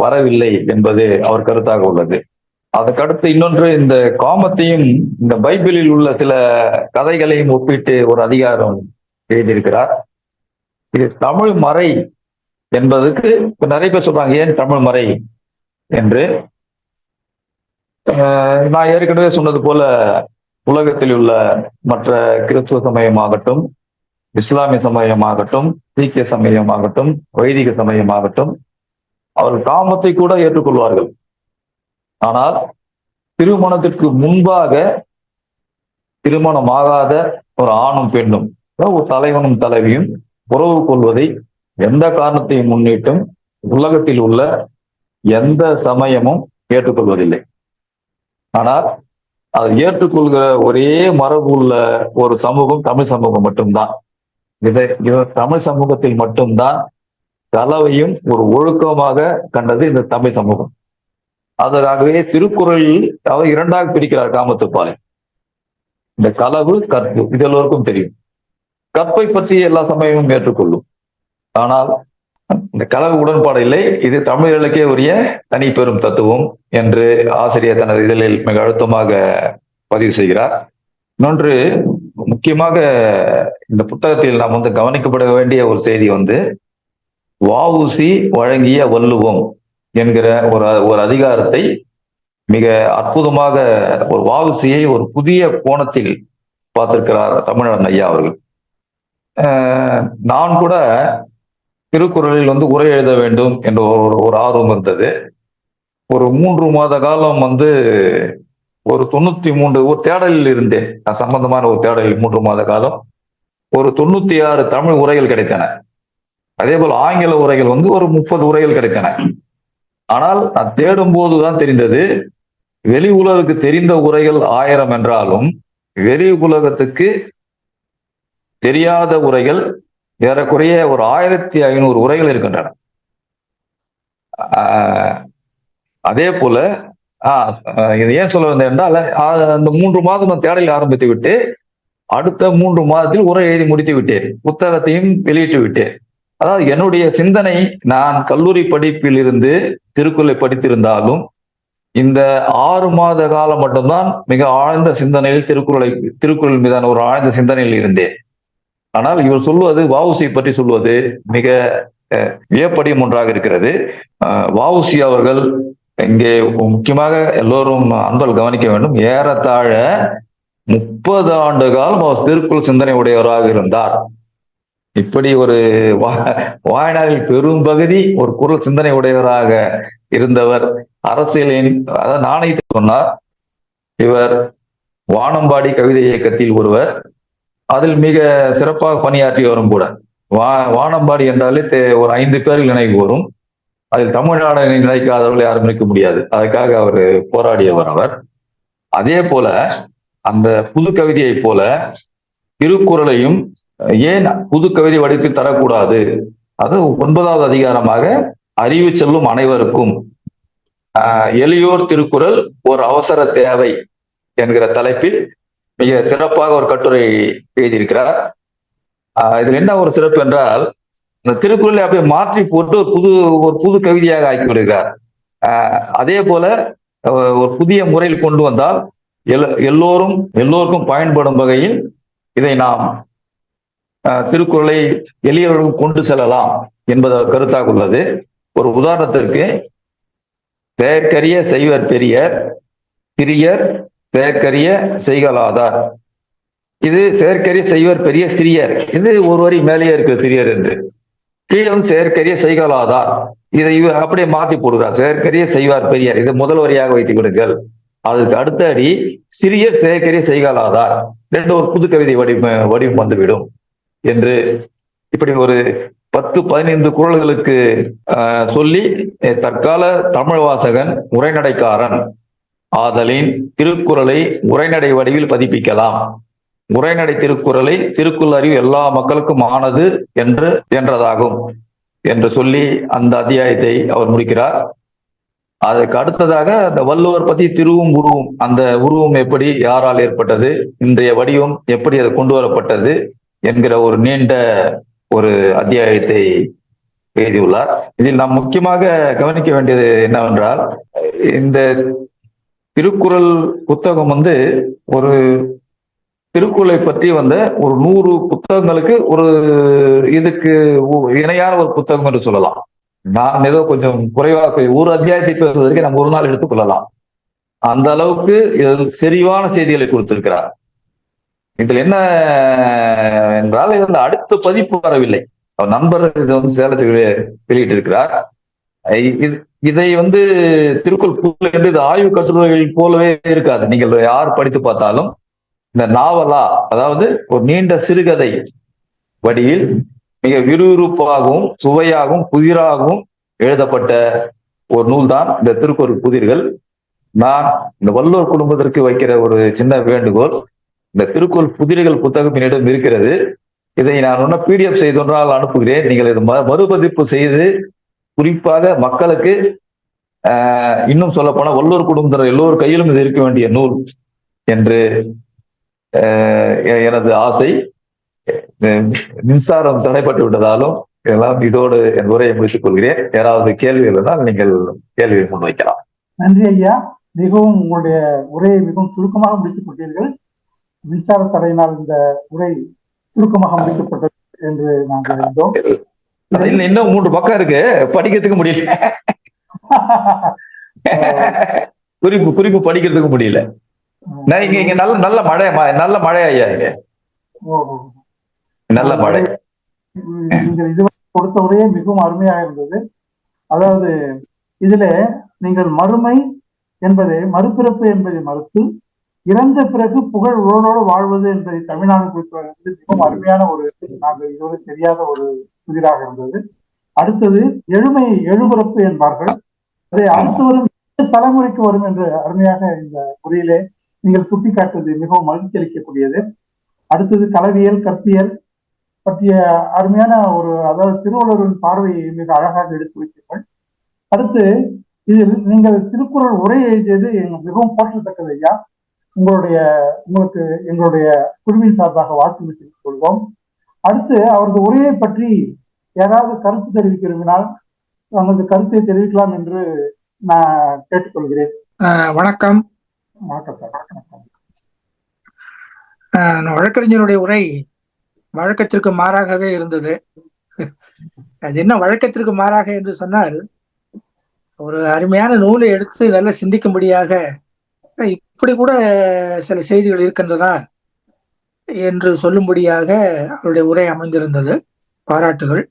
வரவில்லை என்பது அவர் கருத்தாக உள்ளது. அதுக்கடுத்து இன்னொன்று, இந்த காமத்தையும் இந்த பைபிளில் உள்ள சில கதைகளையும் ஒப்பிட்டு ஒரு அதிகாரம் எழுதியிருக்கிறார். இது தமிழ் மறை என்பதற்கு நிறைய பேர் சொல்றாங்க, ஏன் தமிழ் மறை என்று. நான் ஏற்கனவே சொன்னது போல உலகத்தில் உள்ள மற்ற கிறிஸ்துவ சமயமாகட்டும், இஸ்லாமிய சமயமாகட்டும், சீக்கிய சமயமாகட்டும், வைதிக சமயமாகட்டும், அவர்கள் காமத்தை கூட ஏற்றுக்கொள்வார்கள். ஆனால் திருமணத்திற்கு முன்பாக திருமணமாகாத ஒரு ஆணும் பெண்ணும், ஒரு தலைவனும் தலைவியும் உறவு கொள்வதை எந்த காரணத்தையும் முன்னிட்டும் உலகத்தில் உள்ள எந்த சமயமும் ஏற்றுக்கொள்வதில்லை. ஆனால் அதை ஏற்றுக்கொள்கிற ஒரே மரபு உள்ள ஒரு சமூகம் தமிழ் சமூகம் மட்டும்தான். இதை தமிழ் சமூகத்தில் மட்டும்தான் கலவையும் ஒரு ஒழுக்கமாக கண்டது இந்த தமிழ் சமூகம். அதற்காகவே திருக்குறளில் அவர் இரண்டாக பிரிக்கிறார் காமத்துப்பாலை. இந்த களவு, கற்பு, இது எல்லோருக்கும் தெரியும். கற்பை பற்றி எல்லா சமயமும் ஏற்றுக்கொள்ளும். ஆனால் இந்த களவு உடன்பாடு இல்லை. இது தமிழர்களுக்கே உரிய தனி பெரும் தத்துவம் என்று ஆசிரியர் தனது இதழில் மிக அழுத்தமாக பதிவு செய்கிறார். இன்னொன்று, முக்கியமாக இந்த புத்தகத்தில் நாம் கவனிக்கப்பட வேண்டிய ஒரு செய்தி வஉசி வழங்கிய வள்ளுவம் என்கிற ஒரு அதிகாரத்தை மிக அற்புதமாக ஒரு வஉசியை ஒரு புதிய கோணத்தில் பார்த்திருக்கிறார் தமிழன் ஐயா அவர்கள். நான் கூட திருக்குறளில் உரை எழுத வேண்டும் என்ற ஒரு ஆர்வம் இருந்தது. ஒரு 3 மாத காலம் ஒரு 93 ஒரு தேடலில் இருந்தேன். சம்பந்தமான ஒரு தேடலில் 3 மாத காலம் ஒரு 96 தமிழ் உரைகள் கிடைத்தன. அதே போல ஆங்கில உரைகள் ஒரு 30 உரைகள் கிடைத்தன. ஆனால் நான் தேடும் போதுதான் தெரிந்தது, வெளி உலகுக்கு தெரிந்த உரைகள் 1000 என்றாலும் வெளி உலகத்துக்கு தெரியாத உரைகள் ஏறக்குறைய ஒரு 1500 உரைகள் இருக்கின்றன. அதே போல இது ஏன் சொல்ல வந்தேன் என்றால், அந்த 3 மாதம் நான் தேடலை ஆரம்பித்து விட்டு அடுத்த 3 மாதத்தில் உரை எழுதி முடித்து விட்டேன், புத்தகத்தையும் வெளியிட்டு விட்டேன். அதாவது என்னுடைய சிந்தனை, நான் கல்லூரி படிப்பில் இருந்து திருக்குறளை படித்திருந்தாலும் இந்த 6 மாத காலம் மட்டும்தான் மிக ஆழ்ந்த சிந்தனையில் திருக்குறள் மீதான ஒரு ஆழ்ந்த சிந்தனையில் இருந்தேன். ஆனால் இவர் சொல்வது, வஉசி பற்றி சொல்வது மிக வியப்படியும் ஒன்றாக இருக்கிறது. வஉசி அவர்கள் இங்கே முக்கியமாக எல்லோரும் அன்பர்கள் கவனிக்க வேண்டும், ஏறத்தாழ 30 ஆண்டு காலம் அவர் திருக்குறள் சிந்தனை உடையவராக இருந்தார். இப்படி ஒரு வாழ்நாளில் பெரும் பகுதி ஒரு குறள் சிந்தனை உடையவராக இருந்தவர் அரசியலின், அதாவது நாணயத்தை சொன்னார். இவர் வானம்பாடி கவிதை இயக்கத்தில் ஒருவர், அதில் மிக சிறப்பாக பணியாற்றியவரும் கூட. வானம்பாடி என்றாலே ஒரு 5 பேர்கள் நினைவு வரும். அதில் தமிழ்நாடு நினைக்காதவர்கள் யாரும் நினைக்க முடியாது. அதுக்காக அவர் போராடியவர் அவர். அதே போல அந்த புது கவிதையை போல திருக்குறளையும் ஏன் புது கவிதை வடிவத்தில் தரக்கூடாது, அது 9வது அதிகாரமாக அறிவு செல்லும் அனைவருக்கும் எளியோர் திருக்குறள் ஒரு அவசர தேவை என்கிற தலைப்பில் மிக சிறப்பாக ஒரு கட்டுரை எழுதியிருக்கிறார். இதுல என்ன ஒரு சிறப்பு என்றால், இந்த திருக்குறளை அப்படியே மாற்றி போட்டு ஒரு புது கவிதையாக ஆக்கி விடுகிறார். அதே போல ஒரு புதிய முறையில் கொண்டு வந்தால் எல்லோருக்கும் பயன்படும் வகையில் இதை நாம் திருக்குறளை எளியவர்களும் கொண்டு செல்லலாம் என்பது கருத்தாக உள்ளது. ஒரு உதாரணத்திற்கு, செயற்கரிய செய்வர் பெரியர், சிறியர் செயற்கரிய செய்கலாதார் இது செயற்கரிய செய்வர் பெரிய சிறியர், இது ஒரு வரி மேலேயே இருக்கு சிறியர் என்று. கீழே வந்து செயற்கரிய செய்கலாதார், இதை அப்படியே மாத்தி போடுகிறார். செயற்கரிய செய்வார் பெரியார், இது முதல் வரியாக வைத்துக் விடுங்கள். அதுக்கு அடுத்த அடி சிறியர் செயற்கரிய செய்கலாதார், ரெண்டு ஒரு புது கவிதை வடிவம் வந்துவிடும் என்று இப்படி ஒரு 10-15 குறள்களுக்கு சொல்லி தற்கால தமிழ் வாசகன் உரைநடைக்காரன் ஆதலின் திருக்குறளை உரைநடை வடிவில் பதிப்பிக்கலாம். உரைநடை திருக்குறளை திருக்குறள் அறிவு எல்லா மக்களுக்கும் ஆனது என்றதாகும் என்று சொல்லி அந்த அத்தியாயத்தை அவர் முடிக்கிறார். அதுக்கு அடுத்ததாக அந்த வள்ளுவர் பத்தி திருவும் உருவும், அந்த உருவம் எப்படி யாரால் ஏற்பட்டது, இன்றைய வடிவம் எப்படி அது கொண்டு வரப்பட்டது என்கிற ஒரு நீண்ட ஒரு அத்தியாயத்தை எழுதியுள்ளார். இதில் நாம் முக்கியமாக கவனிக்க வேண்டியது என்னவென்றால், இந்த திருக்குறள் புத்தகம் வந்து ஒரு திருக்குறளை பற்றி வந்த ஒரு 100 புத்தகங்களுக்கு ஒரு இதுக்கு இணையான ஒரு புத்தகம் என்று சொல்லலாம். நான் ஏதோ கொஞ்சம் குறைவாக ஒரு அத்தியாயத்தை பேசுவதற்கு நம்ம ஒரு நாள் எடுத்துக் கொள்ளலாம். அந்த அளவுக்கு செறிவான செய்திகளை கொடுத்திருக்கிறார். இதில் என்ன என்றால், இதுல அடுத்த பதிப்பு வரவில்லை. அவர் நண்பர் இதை வந்து சேலத்தில் வெளியிட்டிருக்கிறார். இதை வந்து திருக்குறள் என்று இது ஆய்வு கட்டுரைகள் போலவே இருக்காது. நீங்கள் யார் படித்து பார்த்தாலும் இந்த நாவலா, அதாவது ஒரு நீண்ட சிறுகதை வடிவில் மிக விறுவிறுப்பாகவும் சுவையாகவும் புதிராகவும் எழுதப்பட்ட ஒரு நூல் தான் இந்த திருக்குறள் புதிர்கள். நான் இந்த வள்ளுவர் குடும்பத்திற்கு வைக்கிற ஒரு சின்ன வேண்டுகோள், இந்த திருக்குறள் புதிர்கள் புத்தகம் என்னிடம் இருக்கிறது. இதை நான் ஒன்னும் PDF செய்தொன்றால் அனுப்புகிறேன். நீங்கள் இது மறுபதிப்பு செய்து குறிப்பாக மக்களுக்கு இன்னும் சொல்ல போனா வள்ளுவர் குடும்பத்தினர் எல்லோரும் கையிலும் இது இருக்க வேண்டிய நூல் என்று எனது ஆசை. மின்சாரம் தடைப்பட்டு விட்டதாலும் எல்லாம் இதோடு என் உரையை முடித்துக் கொள்கிறேன். யாராவது கேள்வி இருந்தால் நீங்கள் கேள்வியை முன்வைக்கலாம். நன்றி ஐயா. மிகவும் உங்களுடைய உரையை மிகவும் சுருக்கமாக முடித்துக் கொண்டீர்கள். மின்சார தடையினால் இந்த உரை சுருக்கமாக முடிக்கப்பட்டது என்று நாங்கள் இருந்தோம். இன்னும் 3 பக்கம் இருக்கு, படிக்கிறதுக்கு முடியல. குறிப்பு படிக்கிறதுக்கு முடியல. இங்க நல்ல மழை ஐயா, இங்க நல்ல மழை. நீங்கள் இதுவரை கொடுத்த உரையே மிகவும் அருமையாக இருந்தது. அதாவது இதுல நீங்கள் மறுமை என்பதை, மறுபிறப்பு என்பதை மறுத்து இறந்த பிறகு புகழ் உடலோடு வாழ்வது என்பதை தமிழ்நாடு குறித்து மிகவும் அருமையான ஒரு, நாங்கள் இதுவரை தெரியாத ஒரு புதிராக இருந்தது. அடுத்தது எழுமையை எழுபிறப்பு என்பார்கள், அதை அடுத்து வரும் தலைமுறைக்கு வரும் என்று அருமையாக இந்த உரையிலே நீங்கள் சுட்டிக்காட்டுவது மிகவும் மகிழ்ச்சி அளிக்கக்கூடியது. அடுத்தது களவியல் கற்பியல் பற்றிய அருமையான ஒரு, அதாவது திருவள்ளுவரின் பார்வையை மிக அழகாக எடுத்து வைத்தீர்கள். அடுத்து இதில் நீங்கள் திருக்குறள் உரை எழுதியது மிகவும் போற்றத்தக்கது ஐயா. உங்களுக்கு எங்களுடைய குழுவின் சார்பாக வாழ்த்து தெரிவித்துக் கொள்வோம். அடுத்து அவரது உரையை பற்றி யாராவது கருத்து தெரிவிக்க விரும்பினால் தங்களது கருத்தை தெரிவிக்கலாம் என்று நான் கேட்டுக்கொள்கிறேன். வணக்கம். வணக்கம் சார். வணக்கம். வழக்கறிஞருடைய உரை வழக்கத்திற்கு மாறாகவே இருந்தது. அது என்ன வழக்கத்திற்கு மாறாக என்று சொன்னால், ஒரு அருமையான நூலை எடுத்து நல்லா சிந்திக்கும்படியாக இப்படி கூட சில செய்திகள் இருக்கின்றன என்று சொல்லும்படியாக அவருடைய உரை அமைந்திருந்தது. பாராட்டுகள்.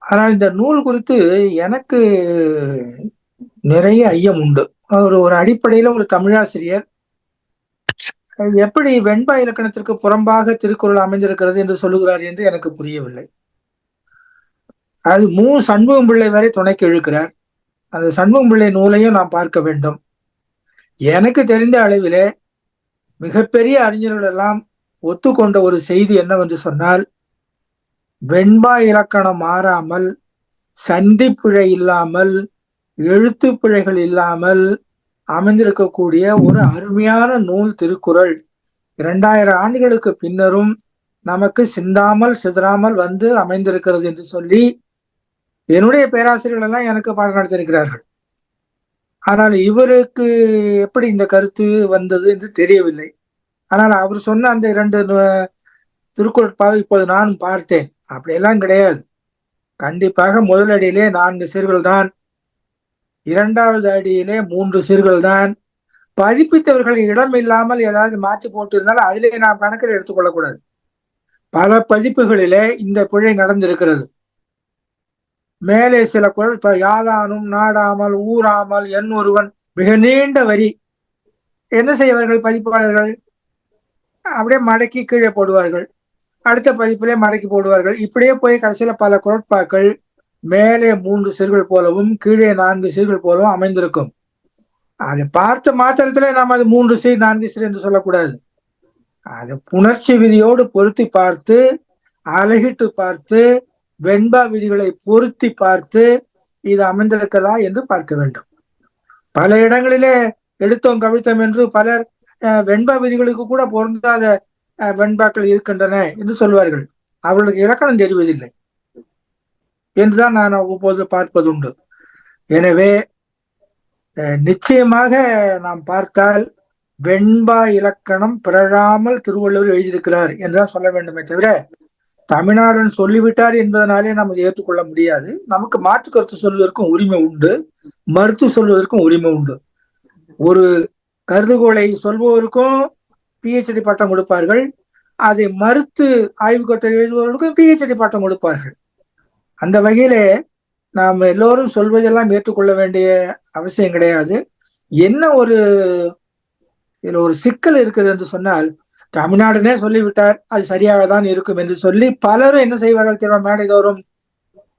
ஆனால் இந்த நூல் குறித்து எனக்கு நிறைய ஐயம் உண்டு. ஒரு அடிப்படையில ஒரு தமிழாசிரியர் எப்படி வெண்பா இலக்கணத்திற்கு புறம்பாக திருக்குறள் அமைந்திருக்கிறது என்று சொல்லுகிறார் என்று எனக்கு புரியவில்லை. அது சண்முகம் பிள்ளை வரை துணைக்கு இழுக்கிறார். அந்த சண்முகம் பிள்ளை நூலையும் நாம் பார்க்க வேண்டும். எனக்கு தெரிந்த அளவிலே மிகப்பெரிய அறிஞர்கள் எல்லாம் ஒத்துக்கொண்ட ஒரு செய்தி என்னவென்று சொன்னால், வெண்பா இலக்கணம் மாறாமல், சந்தி பிழை இல்லாமல், எழுத்து பிழைகள் இல்லாமல் அமைந்திருக்கக்கூடிய ஒரு அருமையான நூல் திருக்குறள் 2000 ஆண்டுகளுக்கு பின்னரும் நமக்கு சிந்தாமல் சிதறாமல் வந்து அமைந்திருக்கிறது என்று சொல்லி என்னுடைய பேராசிரியர்கள் எல்லாம் எனக்கு பாடம் நடத்தியிருக்கிறார்கள். ஆனால் இவருக்கு எப்படி இந்த கருத்து வந்தது என்று தெரியவில்லை. ஆனால் அவர் சொன்ன அந்த 2 திருக்குறட்பாவை இப்போது நானும் பார்த்தேன். அப்படியெல்லாம் கிடையாது. கண்டிப்பாக முதல் அடியிலே 4 சீர்கள் தான், 2வது அடியிலே 3 சீர்கள் தான், பதிப்பித்தவர்கள் இடம் இல்லாமல் ஏதாவது மாற்றி போட்டு இருந்தாலும் அதிலே நாம் கணக்கில் எடுத்துக்கொள்ளக்கூடாது. பல பதிப்புகளிலே இந்த பிழை நடந்திருக்கிறது. மேலே சில குரல் யாதானும் நாடாமல் ஊராமல் என் ஒருவன் மிக நீண்ட வரி. என்ன செய்வார்கள் பதிப்பாளர்கள்? அப்படியே மடக்கி கீழே போடுவார்கள், அடுத்த பதிப்பிலே மடக்கி போடுவார்கள். இப்படியே போய் கடைசியில பல குரட்பாக்கள் மேலே 3 சீர்கள் போலவும் கீழே 4 சீர்கள் போலவும் அமைந்திருக்கும். அதை பார்த்த மாத்திரத்திலே நாம் அது 3 சீர் 4 சீர் என்று சொல்லக்கூடாது. அது புணர்ச்சி விதியோடு பொருத்தி பார்த்து, அழகிட்டு பார்த்து, வெண்பா விதிகளை பொருத்தி பார்த்து இது அமைந்திருக்கிறதா என்று பார்க்க வேண்டும். பல இடங்களிலே எடுத்தோம் கவிழ்த்தோம் என்று பலர் வெண்பா விதிகளுக்கு கூட பொருந்தாத வெண்பாக்கள் இருக்கின்றன என்று சொல்வார்கள். அவர்களுக்கு இலக்கணம் தெரிவதில்லை என்றுதான் நான் அவ்வப்போது பார்ப்பதுண்டு. எனவே நிச்சயமாக நாம் பார்த்தால் வெண்பா இலக்கணம் பிறழாமல் திருவள்ளுவர் எழுதியிருக்கிறார் என்றுதான் சொல்ல வேண்டுமே தவிர, தமிழ்நாடன் சொல்லிவிட்டார் என்பதனாலே நாம் அதை ஏற்றுக்கொள்ள முடியாது. நமக்கு மாற்று கருத்து சொல்வதற்கும் உரிமை உண்டு, மறுத்து சொல்வதற்கும் உரிமை உண்டு. ஒரு கருதுகோளை சொல்பவருக்கும் PhD பட்டம் கொடுப்பார்கள், அதை மறுத்து ஆய்வு கட்டுரை எழுதுபவர்களுக்கும் PhD பட்டம் கொடுப்பார்கள். அந்த வகையிலே நாம் எல்லோரும் சொல்வதெல்லாம் ஏற்றுக்கொள்ள வேண்டிய அவசியம் கிடையாது. என்ன இதுல ஒரு சிக்கல் இருக்குது என்று சொன்னால், தமிழ்நாடுனே சொல்லிவிட்டார், அது சரியாக தான் இருக்கும் என்று சொல்லி பலரும் என்ன செய்வார்கள் தெரியுமா? மேடைதோறும்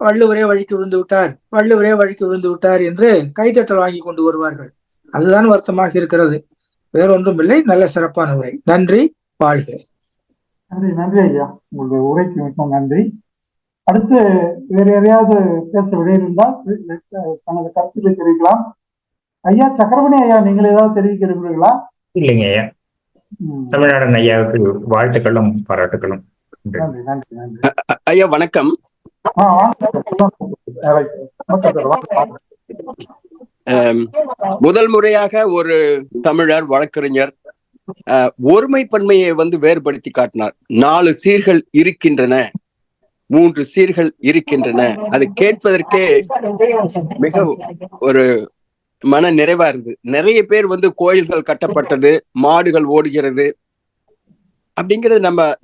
வள்ளுவரே வழிக்கு விழுந்து விட்டார், வள்ளுவரே வழிக்கு விழுந்து விட்டார் என்று கைத்தட்டல் வாங்கி கொண்டு வருவார்கள். அதுதான் வருத்தமாக இருக்கிறது, வேறொன்றும் இல்லை. நல்ல சிறப்பான உரை. நன்றி, வாழ்க. நன்றி. நன்றி ஐயா, உங்களுடைய உரைக்கு மிகவும் நன்றி. அடுத்து வேறு யாரையாவது பேச விடையிருந்தால் தனது கருத்துக்களை தெரிவிக்கலாம். ஐயா சக்கரபாணி ஐயா, நீங்கள் ஏதாவது தெரிவிக்க விரும்புகிறீர்களா? இல்லைங்க ஐயா, தமிழ்நாடன் ஐயாவுக்கு வாழ்த்துக்களும் பாராட்டுகளும். நன்றி நன்றி நன்றி ஐயா. வணக்கம். முதல் முறையாக ஒரு தமிழர் வழக்கறிஞர் ஒருமைப்பன்மையை வேறுபடுத்தி காட்டினார். 4 சீர்கள் இருக்கின்றன, 3 சீர்கள் இருக்கின்றன. அது கேட்பதற்கே மிக ஒரு மன நிறைவா இருந்தது. நிறைய பேர் கோயில்கள் கட்டப்பட்டது, மாடுகள் ஓடுகிறது அப்படிங்கிறது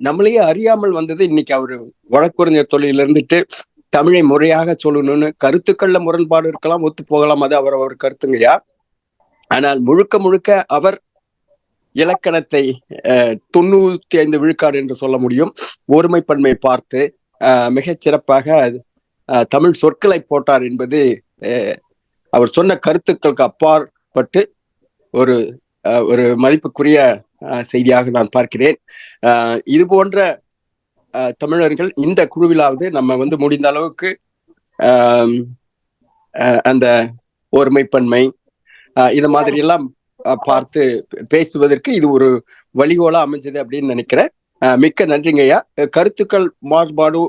நம்மளையே அறியாமல் வந்தது. இன்னைக்கு அவரு வழக்கறிஞர் தொழில இருந்துட்டு தமிழை முறையாக சொல்லணும்னு, கருத்துக்கள்ல முரண்பாடு இருக்கலாம், ஒத்து போகலாம், அது அவர் கருத்துங்கய்யா. ஆனால் முழுக்க முழுக்க அவர் இலக்கணத்தை 95 விழுக்காடு என்று சொல்ல முடியும். ஒருமைப்பன்மை பார்த்து மிகச் சிறப்பாக தமிழ் சொற்களை போட்டார் என்பது அவர் சொன்ன கருத்துக்களுக்கு அப்பாற்பட்டு ஒரு ஒரு மதிப்புக்குரிய செய்தியாக நான் பார்க்கிறேன். இது போன்ற தமிழர்கள் இந்த குழுவிலாவது நம்ம முடிந்த அளவுக்கு அந்த ஒருமைப்பன்மை இது மாதிரி எல்லாம் பார்த்து பேசுவதற்கு இது ஒரு வழிகோலா அமைஞ்சது அப்படின்னு நினைக்கிறேன். மிக்க நன்றிங்கய்யா. கருத்துக்கள் மாறுபாடு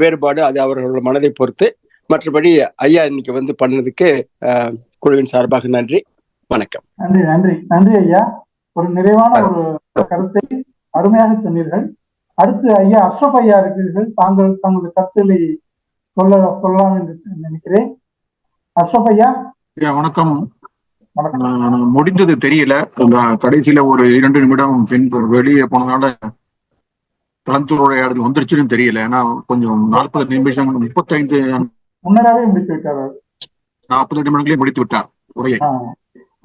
வேறுபாடு அது அவர்களோட மனதை பொறுத்து. மற்றபடி ஐயா இன்னைக்கு பண்ணதுக்கு குழுவின் சார்பாக நன்றி. வணக்கம். நன்றி நன்றி நன்றி ஐயா. ஒரு நிறைவான ஒரு கருத்தை அருமையாக சொன்னீர்கள். அடுத்து ஐயா அஷ்ரப் ஐயா இருக்கிறீர்கள். தங்களது கருத்துக்களை சொல்லலாம் என்று நினைக்கிறேன். அஷ்ரப் ஐயா. வணக்கம். முடிந்தது தெரியல, கடைசியில ஒரு 2 நிமிடம் வெளியே போனதுனால கலந்துரையாடல் வந்துருச்சுன்னு தெரியல. ஏன்னா கொஞ்சம் 40 நிமிஷம் 35 முன்னராகவே முடித்து விட்டார். 40 நிமிடங்களே முடித்து விட்டார், உரையை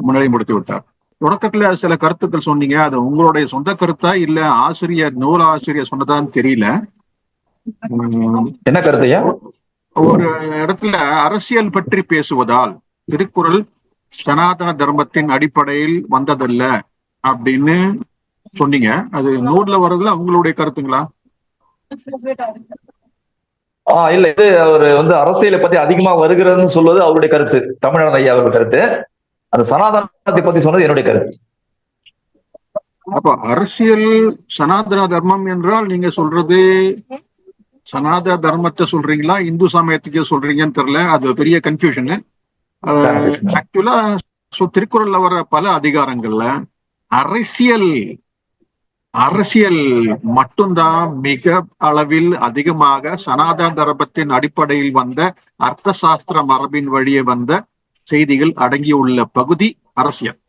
முன்னாடியே முடித்து விட்டார். தொடக்கத்துல சில கருத்துக்கள் சொன்னீங்க, அது உங்களுடைய சொந்த கருத்தா இல்ல நூல் ஆசிரியர் சொன்னதான்னு தெரியல. என்ன கருத்தையா? ஒரு இடத்துல அரசியல் பற்றி பேசுவதால் திருக்குறள் சனாதன தர்மத்தின் அடிப்படையில் வந்ததல்ல அப்படின்னு சொன்னீங்க. அது நூல்ல வர்றதுல உங்களுடைய கருத்துங்களா? இல்ல, இது அவரு அரசியலை பத்தி அதிகமா வருகிறதுன்னு சொல்வது அவருடைய கருத்து, தமிழ்நாடு ஐயா அவருடைய கருத்து. அந்த சனாதனத்தை பத்தி சொன்னது என்னுடைய கருத்து. அப்ப அரசியல் சனாதன தர்மம் என்றால் நீங்க சொல்றது சனாதன தர்மத்தை சொல்றீங்களா, இந்து சமயத்துக்கே சொல்றீங்கன்னு தெரியல. அது பெரிய கன்ஃபியூஷன். ஆக்சுவலா திருக்குறள்ல வர பல அதிகாரங்கள்ல அரசியல் மட்டும்தான் மிக அளவில் அதிகமாக சனாதன தர்மத்தின் அடிப்படையில் வந்த அர்த்த சாஸ்திர மரபின் வழியே வந்த செய்திகள் அடங்கியுள்ள பகுதி அரசியல்.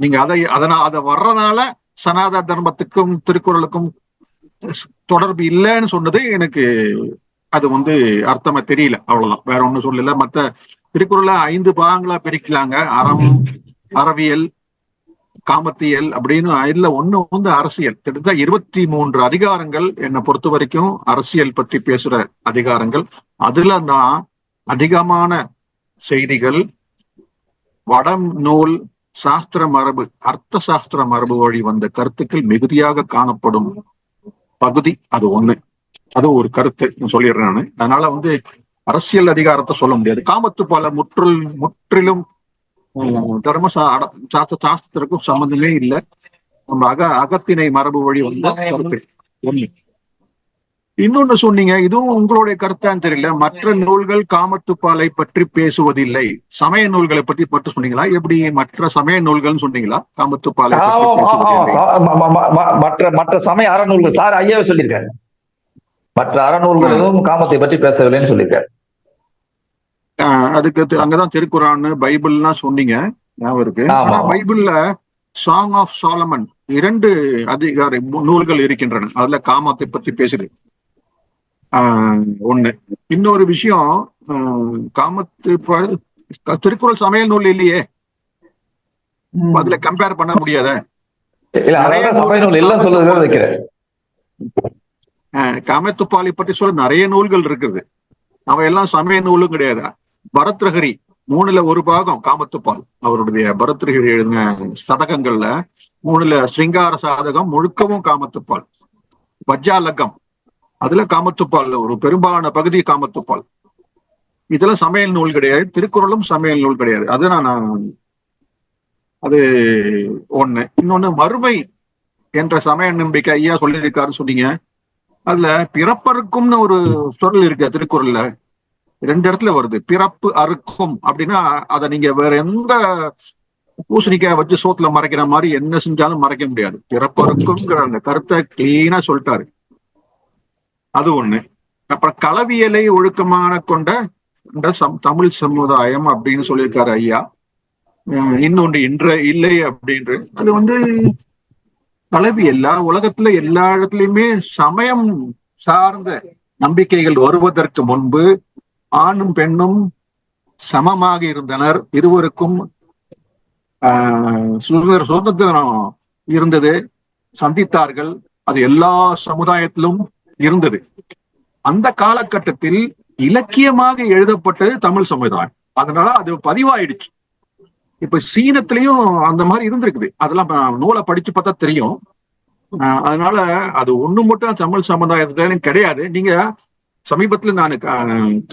நீங்க அதை வர்றதுனால சனாதன தர்மத்துக்கும் திருக்குறளுக்கும் தொடர்பு இல்லைன்னு சொன்னது எனக்கு அது அர்த்தமா தெரியல. அவ்வளவுதான், வேற ஒண்ணும் சொல்லல. மத்த திருக்குறளை 5 பாகங்களா பிரிக்கலாங்க. அறம், அறவியல், காமத்தியல் அப்படின்னு. இதுல ஒண்ணு அரசியல். கிட்டத்தட்ட 23 அதிகாரங்கள் என்னை பொறுத்த வரைக்கும் அரசியல் பற்றி பேசுற அதிகாரங்கள். அதுல தான் அதிகமான செய்திகள் வடம் நூல் சாஸ்திர மரபு, அர்த்த சாஸ்திர மரபு வழி வந்த கருத்துக்கள் மிகுதியாக காணப்படும் பகுதி அது ஒண்ணு. அது ஒரு கருத்து சொல்லிடுறேன் நானு. அதனால அரசியல் அதிகாரத்தை சொல்ல முடியாது. காமத்துப்பால முற்றிலும் தர்ம சாஸ்திரத்துக்கும் சம்பந்தமே இல்லை. நம்ம அகத்திணை மரபு வழி வந்த கருத்து ஒண்ணு. இன்னொன்னு சொன்னீங்க, இதுவும் உங்களுடைய கருத்தான்னு தெரியல, மற்ற நூல்கள் காமத்துப்பாலை பற்றி பேசுவதில்லை, சமய நூல்களை பற்றி மட்டும் சொன்னீங்களா? எப்படி மற்ற சமய நூல்கள் சொன்னீங்களா காமத்துப்பாலை பற்றி பேசுவதில்லை? மற்ற சமய அறநூல்கள் சார் ஐயாவே சொல்லியிருக்காரு. மற்ற அறநூல்களும் காமத்தை பற்றி பேசவில்லைன்னு சொல்லியிருக்காரு. அதுக்கு அங்கதான் திருக்குறான், பைபிள்லாம் சொன்னீங்க, ஞாபகம் இருக்கு. ஆனா பைபிள்ல சாங் ஆஃப் சாலமன் 2 அதிகார நூல்கள் இருக்கின்றன. அதுல காமத்தை பத்தி பேசுது ஒண்ணு. இன்னொரு விஷயம், திருக்குறள் சமையல் நூல் இல்லையே, அதுல கம்பேர் பண்ண முடியாத. காமத்துப்பாலை பற்றி சொல்ல நிறைய நூல்கள் இருக்குது. அவையெல்லாம் சமய நூலும் கிடையாது. பரத்ரஹரி 3ல் 1 பாகம் காமத்துப்பால். அவருடைய பரத்ரஹரி எழுதின சதகங்கள்ல 3ல் ஸ்ருங்கார சாதகம் முழுக்கவும் காமத்துப்பால். வஜ்ஜாலகம் அதுல காமத்துப்பால் ஒரு பெரும்பாலான பகுதி காமத்துப்பால். இதெல்லாம் சமையல் நூல் கிடையாது. திருக்குறளும் சமையல் நூல் கிடையாது. அது ஒண்ணு. இன்னொன்னு, மறுமை என்ற சமய நம்பிக்கை ஐயா சொல்லியிருக்காருன்னு சொன்னீங்க. அதுல பிறப்பறுக்கும்னு ஒரு சொல் இருக்கு திருக்குறள்ல. 2 இடத்துல வருது. பிறப்பு அறுக்கும் அப்படின்னா அதை நீங்க வேற எந்த பூசணிக்காய் வச்சு சோத்துல மறைக்கிற மாதிரி என்ன செஞ்சாலும் மறைக்க முடியாது. பிறப்பறுக்கும்ங்கிற அந்த கருத்தை கிளீனா சொல்லிட்டாரு. அது ஒண்ணு. அப்புறம் களவியலை ஒழுக்கமான கொண்ட தமிழ் சமுதாயம் அப்படின்னு சொல்லியிருக்காரு ஐயா. இன்னொன்று இன்ற இல்லை அப்படின்று. அது களவியல் உலகத்துல எல்லா இடத்துலயுமே சமயம் சார்ந்த நம்பிக்கைகள் வருவதற்கு முன்பு ஆணும் பெண்ணும் சமமாக இருந்தனர். இருவருக்கும் சுதந்திரம் இருந்தது, சந்தித்தார்கள். அது எல்லா சமுதாயத்திலும் இருந்தது. அந்த காலகட்டத்தில் இலக்கியமாக எழுதப்பட்டது தமிழ் சமுதாயம். அதனால அது பதிவாயிடுச்சு. இப்ப சீனத்திலையும் அந்த மாதிரி இருந்திருக்குது. அதெல்லாம் நூலை படிச்சு பார்த்தா தெரியும். அதனால அது ஒண்ணு மட்டும் தமிழ் சமுதாயத்திலும் கிடையாது. நீங்க சமீபத்துல நான்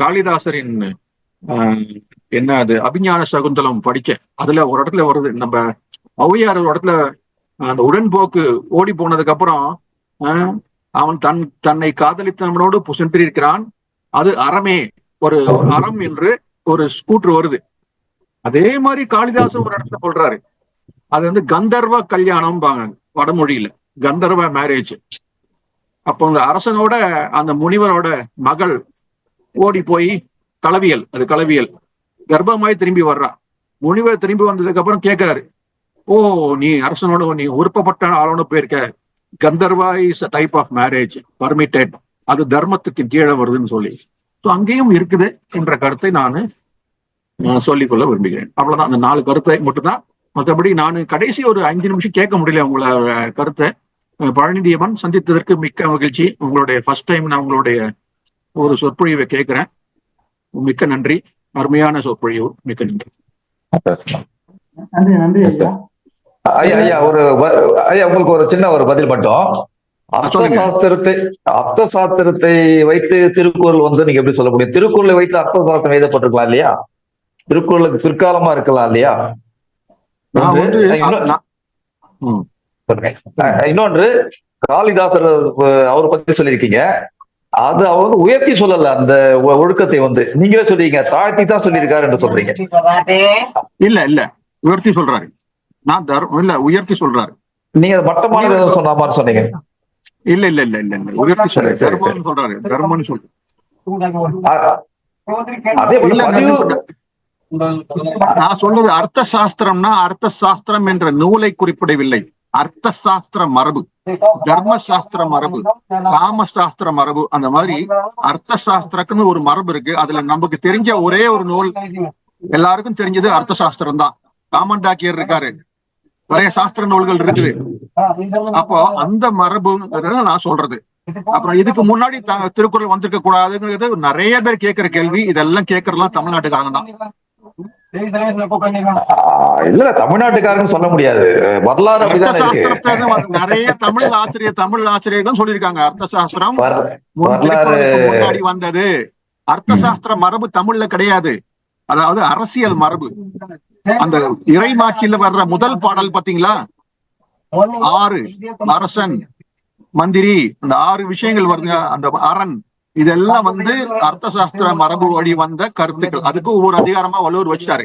காளிதாசரின் அது அபிஞான சகுந்தலம் படிச்சேன். அதுல ஒரு இடத்துல வருது, நம்ம ஔவையார் ஒரு இடத்துல அந்த உடன்போக்கு ஓடி போனதுக்கு அப்புறம் அவன் தன்னை காதலித்தவனோடு சென்றிருக்கிறான், அது அறமே, ஒரு அறம் என்று ஒரு ஸ்கூட்டர் வருது. அதே மாதிரி காளிதாசன் ஒரு இடத்துல சொல்றாரு. அது கந்தர்வ கல்யாணம் வடமொழியில, கந்தர்வ மேரேஜ். அப்போ அந்த அரசனோட அந்த முனிவரோட மகள் ஓடி போய் களவியல், அது களவியல், கர்ப்பமாய் திரும்பி வர்றா. முனிவர் திரும்பி வந்ததுக்கு அப்புறம் கேட்கிறாரு, ஓ நீ அரசனோட நீ விருப்பப்பட்ட ஆளோட போயிருக்க, Gandharva is a type of marriage permitted, அது தர்மத்துக்கு கீழே வருதுன்னு சொல்லி. ஸோ அங்கேயும் இருக்குது என்ற கருத்தை நான் சொல்லிக்கொள்ள விரும்புகிறேன். அவ்வளவுதான், அந்த 4 கருத்தை மட்டும்தான். மற்றபடி நான் கடைசி ஒரு 5 நிமிஷம் கேட்க முடியல உங்களோட கருத்தை. பழனிதேவன், சந்தித்ததற்கு மிக்க மகிழ்ச்சி. உங்களுடைய ஃபர்ஸ்ட் டைம் நான் உங்களுடைய ஒரு சொற்பொழிவை கேட்கிறேன். மிக்க நன்றி, அருமையான சொற்பொழிவு, மிக்க நன்றி. நன்றி நன்றி ஐயா. ஐயா உங்களுக்கு ஒரு சின்ன ஒரு பதில் மட்டும். அர்த்த சாஸ்திரத்தை வைத்து திருக்குறள் நீங்க எப்படி சொல்ல முடியும்? திருக்குறளை வைத்து அர்த்த சாஸ்திரம் எழுதப்பட்டிருக்கலாம் இல்லையா? திருக்குறளுக்கு பிற்காலமா இருக்கலாம் இல்லையா? இன்னொன்று, காளிதாசர் அவரை பத்தி சொல்லியிருக்கீங்க. அது அவர் உயர்த்தி சொல்லல, அந்த ஒழுக்கத்தை நீங்களே சொல்றீங்க, தாழ்த்தி தான் சொல்லியிருக்காரு என்று சொல்றீங்க. இல்ல உயர்த்தி சொல்றாரு. நான் இல்ல உயர்த்தி சொல்றாரு. நீங்க மட்டமான சொன்ன மாதிரி சொன்னீங்க. இல்ல உயர்த்தி சொல்றாரு, தர்மம்னு சொல்றாரு, தர்மம்னு சொல்றாரு. அதே நான் சொல்றது அர்த்த சாஸ்திரம்னா அர்த்த சாஸ்திரம் என்ற நூலை குறிப்பிடவில்லை. அர்த்த சாஸ்திர மரபு, தர்ம சாஸ்திர மரபு, காம சாஸ்திர மரபு, அந்த மாதிரி அர்த்த சாஸ்திரக்குன்னு ஒரு மரபு இருக்கு. அதுல நமக்கு தெரிஞ்ச ஒரே ஒரு நூல், எல்லாருக்கும் தெரிஞ்சது அர்த்த சாஸ்திரம் தான். காமண்டாக்கியர் இருக்காரு, நிறைய சாஸ்திர நூல்கள் இருக்குது. அப்போ அந்த மரபுங்கிறத நான் சொல்றது. அப்புறம் இதுக்கு முன்னாடி திருக்குறள் வந்திருக்க கூடாதுங்கிறது நிறைய பேர் கேட்கிற கேள்வி. இதெல்லாம் கேட்கறதுலாம் தமிழ்நாட்டுக்காரங்க தான். இல்ல, தமிழ்நாட்டுக்காரன்னு சொல்ல முடியாது, வரலாறு அர்த்த சாஸ்திரத்தை நிறைய தமிழ் ஆசிரியர்கள் சொல்லியிருக்காங்க. அர்த்த சாஸ்திரம் முன்னாடி வந்தது. அர்த்த சாஸ்திர மரபு தமிழ்ல கிடையாது. அதாவது அரசியல் மரபு. அந்த இறைமாட்சியில வர்ற முதல் பாடல் பாத்தீங்களா, 6 அரசன் மந்திரி, அந்த 6 விஷயங்கள் வருங்க, அந்த அரண், இதெல்லாம் வந்து அர்த்த சாஸ்திர மரபு வழி வந்த கருத்துக்கள். அதுக்கு ஒவ்வொரு அதிகாரமா வள்ளுவர் வச்சிட்டாரு.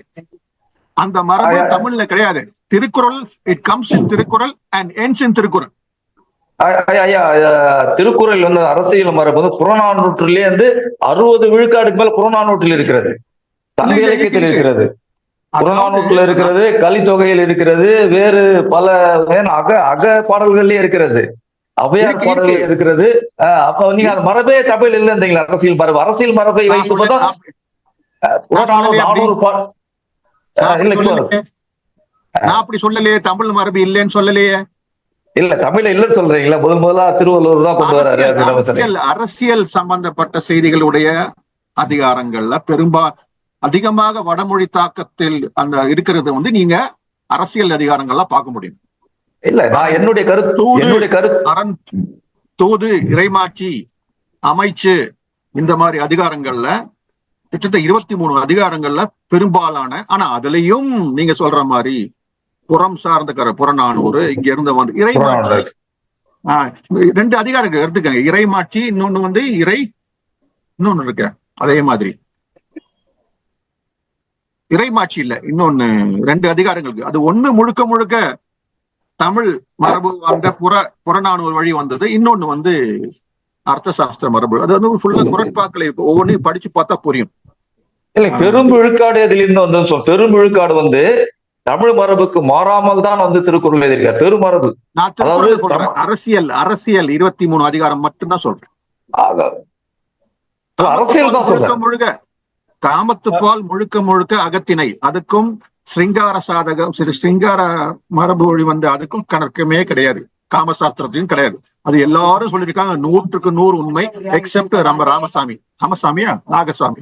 அந்த மரபு தமிழ்ல கிடையாது. Thirukkural, it comes in Thirukkural and ends in Thirukkural. Thirukkural வந்து அரசியல் மரபு வந்து புறநானூற்றிலே வந்து 60 விழுக்காடுக்கு மேல புறநானூற்றில் இருக்கிறது, சங்க இலக்கியத்தில் இருக்கிறது, புறநானூற்றுல இருக்கிறது, கலித்தொகையில் இருக்கிறது, வேறு பல அக பாடல்கள்லயே இருக்கிறது, அவையார் பாடல்கள் இருக்கிறது. அப்ப நீங்க அந்த மரபே தமிழ் இல்லைன்றீங்களா? அரசியல் மரபை வைத்துதான் நான் அப்படி சொல்லலையே, தமிழ் மரபு இல்லைன்னு சொல்லலையே. இல்ல, தமிழ் இல்லைன்னு சொல்றீங்களா? முதலா திருவள்ளுவர் தான் கொண்டு வர்றாரு. அரசியல் சம்பந்தப்பட்ட செய்திகளுடைய அதிகாரங்கள்ல அதிகமாக வடமொழி தாக்கத்தில் அந்த இருக்கிறது வந்து நீங்க அரசியல் அதிகாரங்கள்லாம் பார்க்க முடியும். இல்ல, நான் என்னுடைய கருத்து தூது, இறைமாட்சி, அமைச்சு, இந்த மாதிரி அதிகாரங்கள்ல கிட்டத்தட்ட 23 அதிகாரங்கள்ல பெரும்பாலான, ஆனா அதுலயும் நீங்க சொல்ற மாதிரி புறம் சார்ந்த புறநானூறு, இங்க இருந்து வந்து இறைமாட்சி, 2 அதிகாரம் எடுத்துக்கங்க. இறைமாட்சி, இன்னொன்னு வந்து இன்னொன்னு இருக்கு. அதே மாதிரி இறைமாட்சி இல்ல, இன்னொன்னு 2 அதிகாரங்களுக்கு. அது ஒண்ணு முழுக்க முழுக்க தமிழ் மரபு வந்த புறநானூறு வழி வந்தது. இன்னொன்னு வந்து அர்த்த சாஸ்திர மரபு. அது வந்து ஃபுல்லா குரட்பாக்களை ஒவ்வொன்றையும் படிச்சு பார்த்தா புரியும். இல்ல, பெரும் விழுக்காடு அதிலிருந்து வந்து பெரும் விழுக்காடு வந்து தமிழ் மரபுக்கு மாறாமல் தான் வந்து திருக்குறள் எழுதியிருக்கார். பெருமரபு நான் சொல்றேன், அரசியல் 23 அதிகாரம் மட்டும்தான் சொல்றேன். அரசியல் தான் முழுக்க முழுக்க காமத்துப்பால் முழுக்க முழுக்க அகத்திணை, அதுக்கும் ஸ்ருங்கார சாதகம், ஸ்ருங்கார மரபு வழி வந்து அதுக்கும் கணக்குமே கிடையாது, காமசாஸ்திரத்தையும் கிடையாது. அது எல்லாரும் சொல்லியிருக்காங்க, 100க்கு 100 உண்மை, எக்ஸப்ட் நம்ம ராமசாமியா நாகசாமி,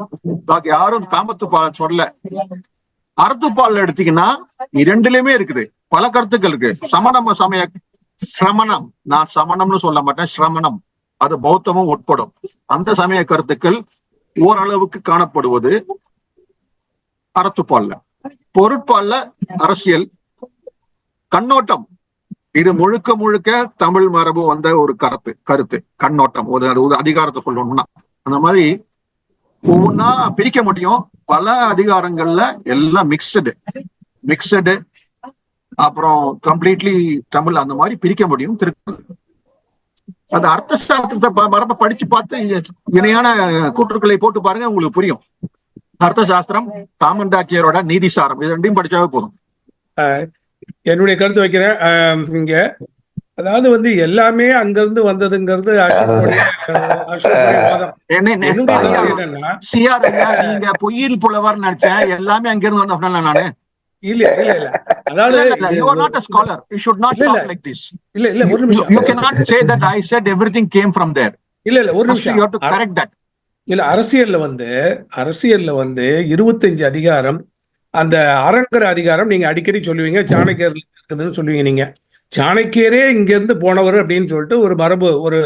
பாக்கி யாரும் காமத்துப்பால் சொல்ல. அறத்துப்பால் எடுத்தீங்கன்னா 2லயுமே இருக்குது, பல கருத்துக்கள் இருக்கு. சமய சிரமணம், நான் சமணம்னு சொல்ல மாட்டேன், சிரமணம், அது பௌத்தமும் உட்படும். அந்த சமய கருத்துக்கள் ஓரளவுக்கு காணப்படுவது அறத்துப்பால்ல. பொருட்பால்ல அரசியல் கண்ணோட்டம், இது முழுக்க முழுக்க தமிழ் மரபு வந்த ஒரு கருத்து கண்ணோட்டம். ஒரு அதிகாரத்தை சொல்லணும்னா அந்த மாதிரி ஒவ்வொன்னா பிரிக்க முடியும். பல அதிகாரங்கள்ல எல்லாம் மிக்சடு, அப்புறம் கம்ப்ளீட்லி தமிழ், அந்த மாதிரி பிரிக்க முடியும். அந்த அர்த்த சாஸ்திரத்தை மரபை படிச்சு பார்த்து இணையான கூற்றுக்களை போட்டு பாருங்க, உங்களுக்கு புரியும். அர்த்த சாஸ்திரம், காமண்டாக்கியரோட நீதிசாரம், இது 2யும் படிச்சாவே போதும். என்னுடைய கருத்து வைக்கிறேன் இங்க. அதாவது வந்து எல்லாமே அங்கிருந்து வந்ததுங்கிறது நீங்க பொய்யில் புலவர் நினைச்சேன், எல்லாமே அங்கிருந்து வந்த நானு. இல்ல இல்ல இல்ல, அதாவது you are not a scholar, you should not talk like this. இல்ல இல்ல, ஒரு நிமிஷம். You cannot say that I said everything came from there. இல்ல இல்ல, ஒரு நிமிஷம். You have to correct that. இல்ல, அரசியல்ல வந்து 25 அதிகாரம், அந்த அரண்கிற அதிகாரம் நீங்க அடிக்கடி சொல்லுவீங்க, சாணக்கியர் இருக்குதுன்னு சொல்லுவீங்க. நீங்க சாணக்கியரே இங்க இருந்து போனவர் அப்படின்னு சொல்லிட்டு ஒரு மரபு, ஒரு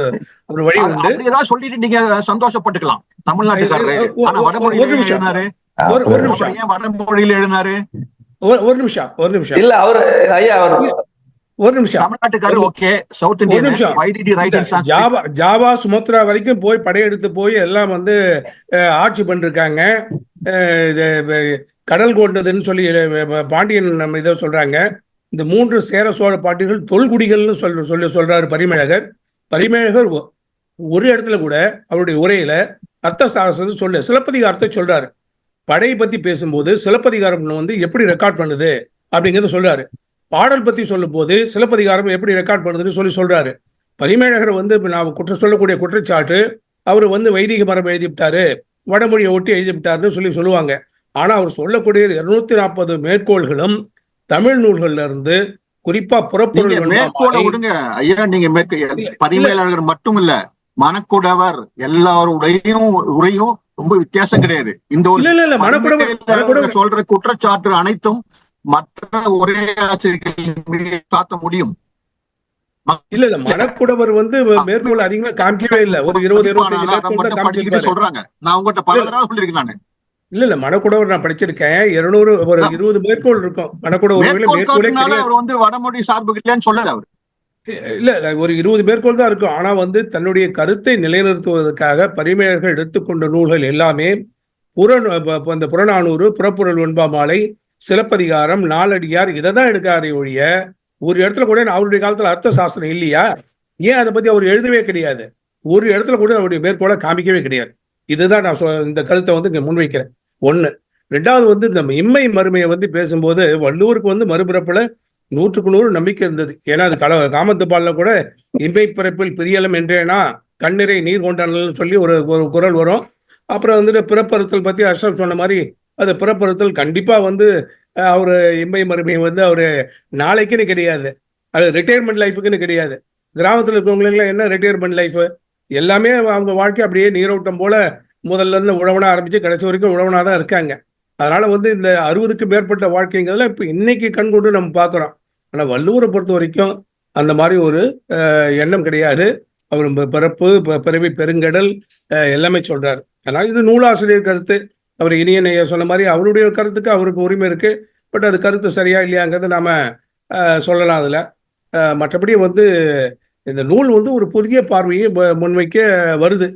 வழி உண்டு. அப்படியேதான் சொல்லிட்டு நீங்க சந்தோஷப்பட்டுக்கலாம். தமிழ்நாட்டுக்காரரு வடமொழியில எழுதினாரு, வடமொழியில எழுதினாரு. ஒரு நிமிஷம் இல்ல, அவரு ஐயா ஒரு நிமிஷம். தமிழ்நாட்டுக்காரரு okay, south Indian Java Sumatra வரைக்கும் போய் படையெடுத்து போய் எல்லாம் வந்து ஆட்சி பண்ணிருக்காங்க. கடல் கொண்டதுன்னு சொல்லி பாண்டியன் நம்ம இதை சொல்றாங்க. இந்த 3 சேர சோழ பாட்டிகள் தொல்குடிகள்னு சொல்றாரு பரிமேழகர். ஒரு இடத்துல கூட அவருடைய உரையில அர்த்த சாஸ்திரத்தை சிலப்பதிகாரத்தை சொல்றாரு. படையை பத்தி பேசும்போது சிலப்பதிகாரம் வந்து எப்படி ரெக்கார்ட் பண்ணுது அப்படிங்கறத சொல்றாரு. பாடல் பத்தி சொல்லும் போது சிலப்பதிகாரம் எப்படி ரெக்கார்ட் பண்ணுதுன்னு சொல்றாரு. பரிமேழகர் வந்து நான் சொல்லக்கூடிய குற்றச்சாட்டு அவர் வந்து வைதிக மரபு எழுதிவிட்டாரு, வடமொழியை ஒட்டி எழுதிவிட்டாருன்னு சொல்லுவாங்க. ஆனா அவர் சொல்லக்கூடிய 240 மேற்கோள்களும் தமிழ் நூல்கள்ல இருந்து, குறிப்பா புறப்பொருள் மேற்கோளை விடுங்க ஐயா. நீங்க பரிமேலழகர் மட்டும் இல்ல, மணக்குடவர் எல்லாருடையும் உரையும் ரொம்ப வித்தியாசம் கிடையாது. இந்த ஒரு மணக்குடவர் சொல்ற குற்றச்சாட்டு அனைத்தும் மற்ற ஒரே ஆசிரியர்கள் சாத்த முடியும். இல்ல மணக்குடவர் வந்து மேற்கோள் அதிகமா காமிக்கவே இல்ல. ஒரு 20-25 சொல்றாங்க. நான் உங்ககிட்ட பல தடவை சொல்லிருக்கேன் நானு. இல்ல மணக்குடவர் நான் படிச்சிருக்கேன். 200 ஒரு 20 மேற்கோள் இருக்கும். மணக்குடவர் அவர் வந்து வடமொழி சார்பு இல்லைன்னு சொல்லல அவர். இல்ல ஒரு 20 மேற்கோள் தான் இருக்கும். ஆனா வந்து தன்னுடைய கருத்தை நிலைநிறுத்துவதற்காக பரிமேழகர் எடுத்துக்கொண்ட நூல்கள் எல்லாமே அந்த புறநானூறு, புறப்பொருள் வெண்பா மாலை, சிலப்பதிகாரம், நாலடியார் இதைதான் எடுக்காரே ஒழிய ஒரு இடத்துல கூட அவருடைய காலத்துல அர்த்த சாஸ்திரம் இல்லையா? ஏன் அதை பத்தி அவர் எழுதவே கிடையாது. ஒரு இடத்துல கூட அவருடைய மேற்கோளை காமிக்கவே கிடையாது. இதுதான் நான் இந்த கருத்தை வந்து இங்க முன்வைக்கிறேன். ஒண்ணு. ரெண்டாவது வந்து இந்த இம்மை மறுமையை வந்து பேசும்போது வள்ளுவருக்கு வந்து மறுபிறப்புல 100க்கு 100 நம்பிக்கை இருந்தது. ஏன்னா அது காமத்துப்பால்ல கூட இம்மை பிறப்பில் பிரியலம் என்றேனா கண்ணிறை நீர் கொண்டாடல் சொல்லி ஒரு குரல் வரும். அப்புறம் வந்துட்டு பிறப்பறுத்தல் பத்தி அஷ்ரப் சொன்ன மாதிரி அது பிறப்பறுத்தல் கண்டிப்பா வந்து அவரு இம்மை மறுமை வந்து அவரு நாளைக்குன்னு கிடையாது, அது ரிட்டையர்மெண்ட் லைஃபுக்குன்னு கிடையாது. கிராமத்தில் இருக்கிறவங்களுக்குலாம் என்ன ரிட்டையர்மெண்ட் லைஃப்? எல்லாமே அவங்க வாழ்க்கை அப்படியே நீரோட்டம் போல முதல்ல இருந்து உழவனா ஆரம்பிச்சு கடைசி வரைக்கும் உழவனா தான் இருக்காங்க. அதனால வந்து இந்த 60க்கு மேற்பட்ட வாழ்க்கைங்கிறதுல இப்போ இன்னைக்கு கண்கொண்டு நம்ம பார்க்குறோம். ஆனால் வள்ளுவரை பொறுத்த வரைக்கும் அந்த மாதிரி ஒரு எண்ணம் கிடையாது. அவர் பிறப்பு பிறவி பெருங்கடல் எல்லாமே சொல்றாரு. அதனால இது நூலாசிரியர் கருத்து. அவர் இனியன் சொன்ன மாதிரி அவருடைய கருத்துக்கு அவருக்கு உரிமை இருக்கு. பட் அது கருத்து சரியா இல்லையாங்கிறத நாம சொல்லலாம். அதில் மற்றபடி வந்து இந்த நூல் வந்து ஒரு புதிய பார்வையை முன்வைக்க வருது.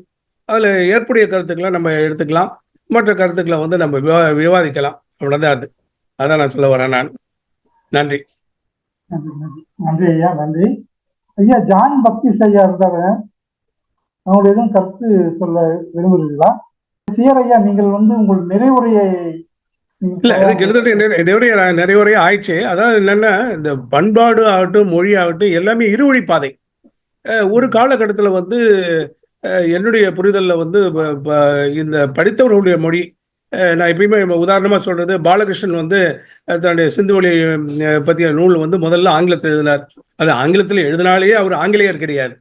அதில் ஏற்புடைய கருத்துக்களை நம்ம எடுத்துக்கலாம், மற்ற கருத்துக்களை வந்து நம்ம விவாதிக்கலாம். அவ்வளோதான். அதான் நான் சொல்ல வரேன். நான் நன்றி. நன்றி ஐயா. நன்றி ஐயா. ஜான் பக்திஸ் ஐயா இருந்தாரு, அவங்களுடைய எதுவும் கருத்து சொல்ல விரும்புகிறீங்களா? சிஆர் ஐயா, நீங்கள் வந்து உங்கள் நிறைவுரையை இல்ல கிட்டத்தட்ட நிறைய ஆயிடுச்சு. அதாவது என்னன்னா, இந்த பண்பாடு ஆகட்டும் மொழி ஆகட்டும் எல்லாமே இருவழி பாதை. ஒரு காலகட்டத்தில் வந்து என்னுடைய புரிதலில் வந்து இந்த படித்தவர்களுடைய மொழி, நான் எப்பயுமே உதாரணமாக சொல்றது, பாலகிருஷ்ணன் வந்து தன்னுடைய சிந்துவெளி பற்றிய நூல் வந்து முதல்ல ஆங்கிலத்தில் எழுதினார். அது ஆங்கிலத்தில் எழுதினாலேயே அவர் ஆங்கிலேயர் கிடையாது,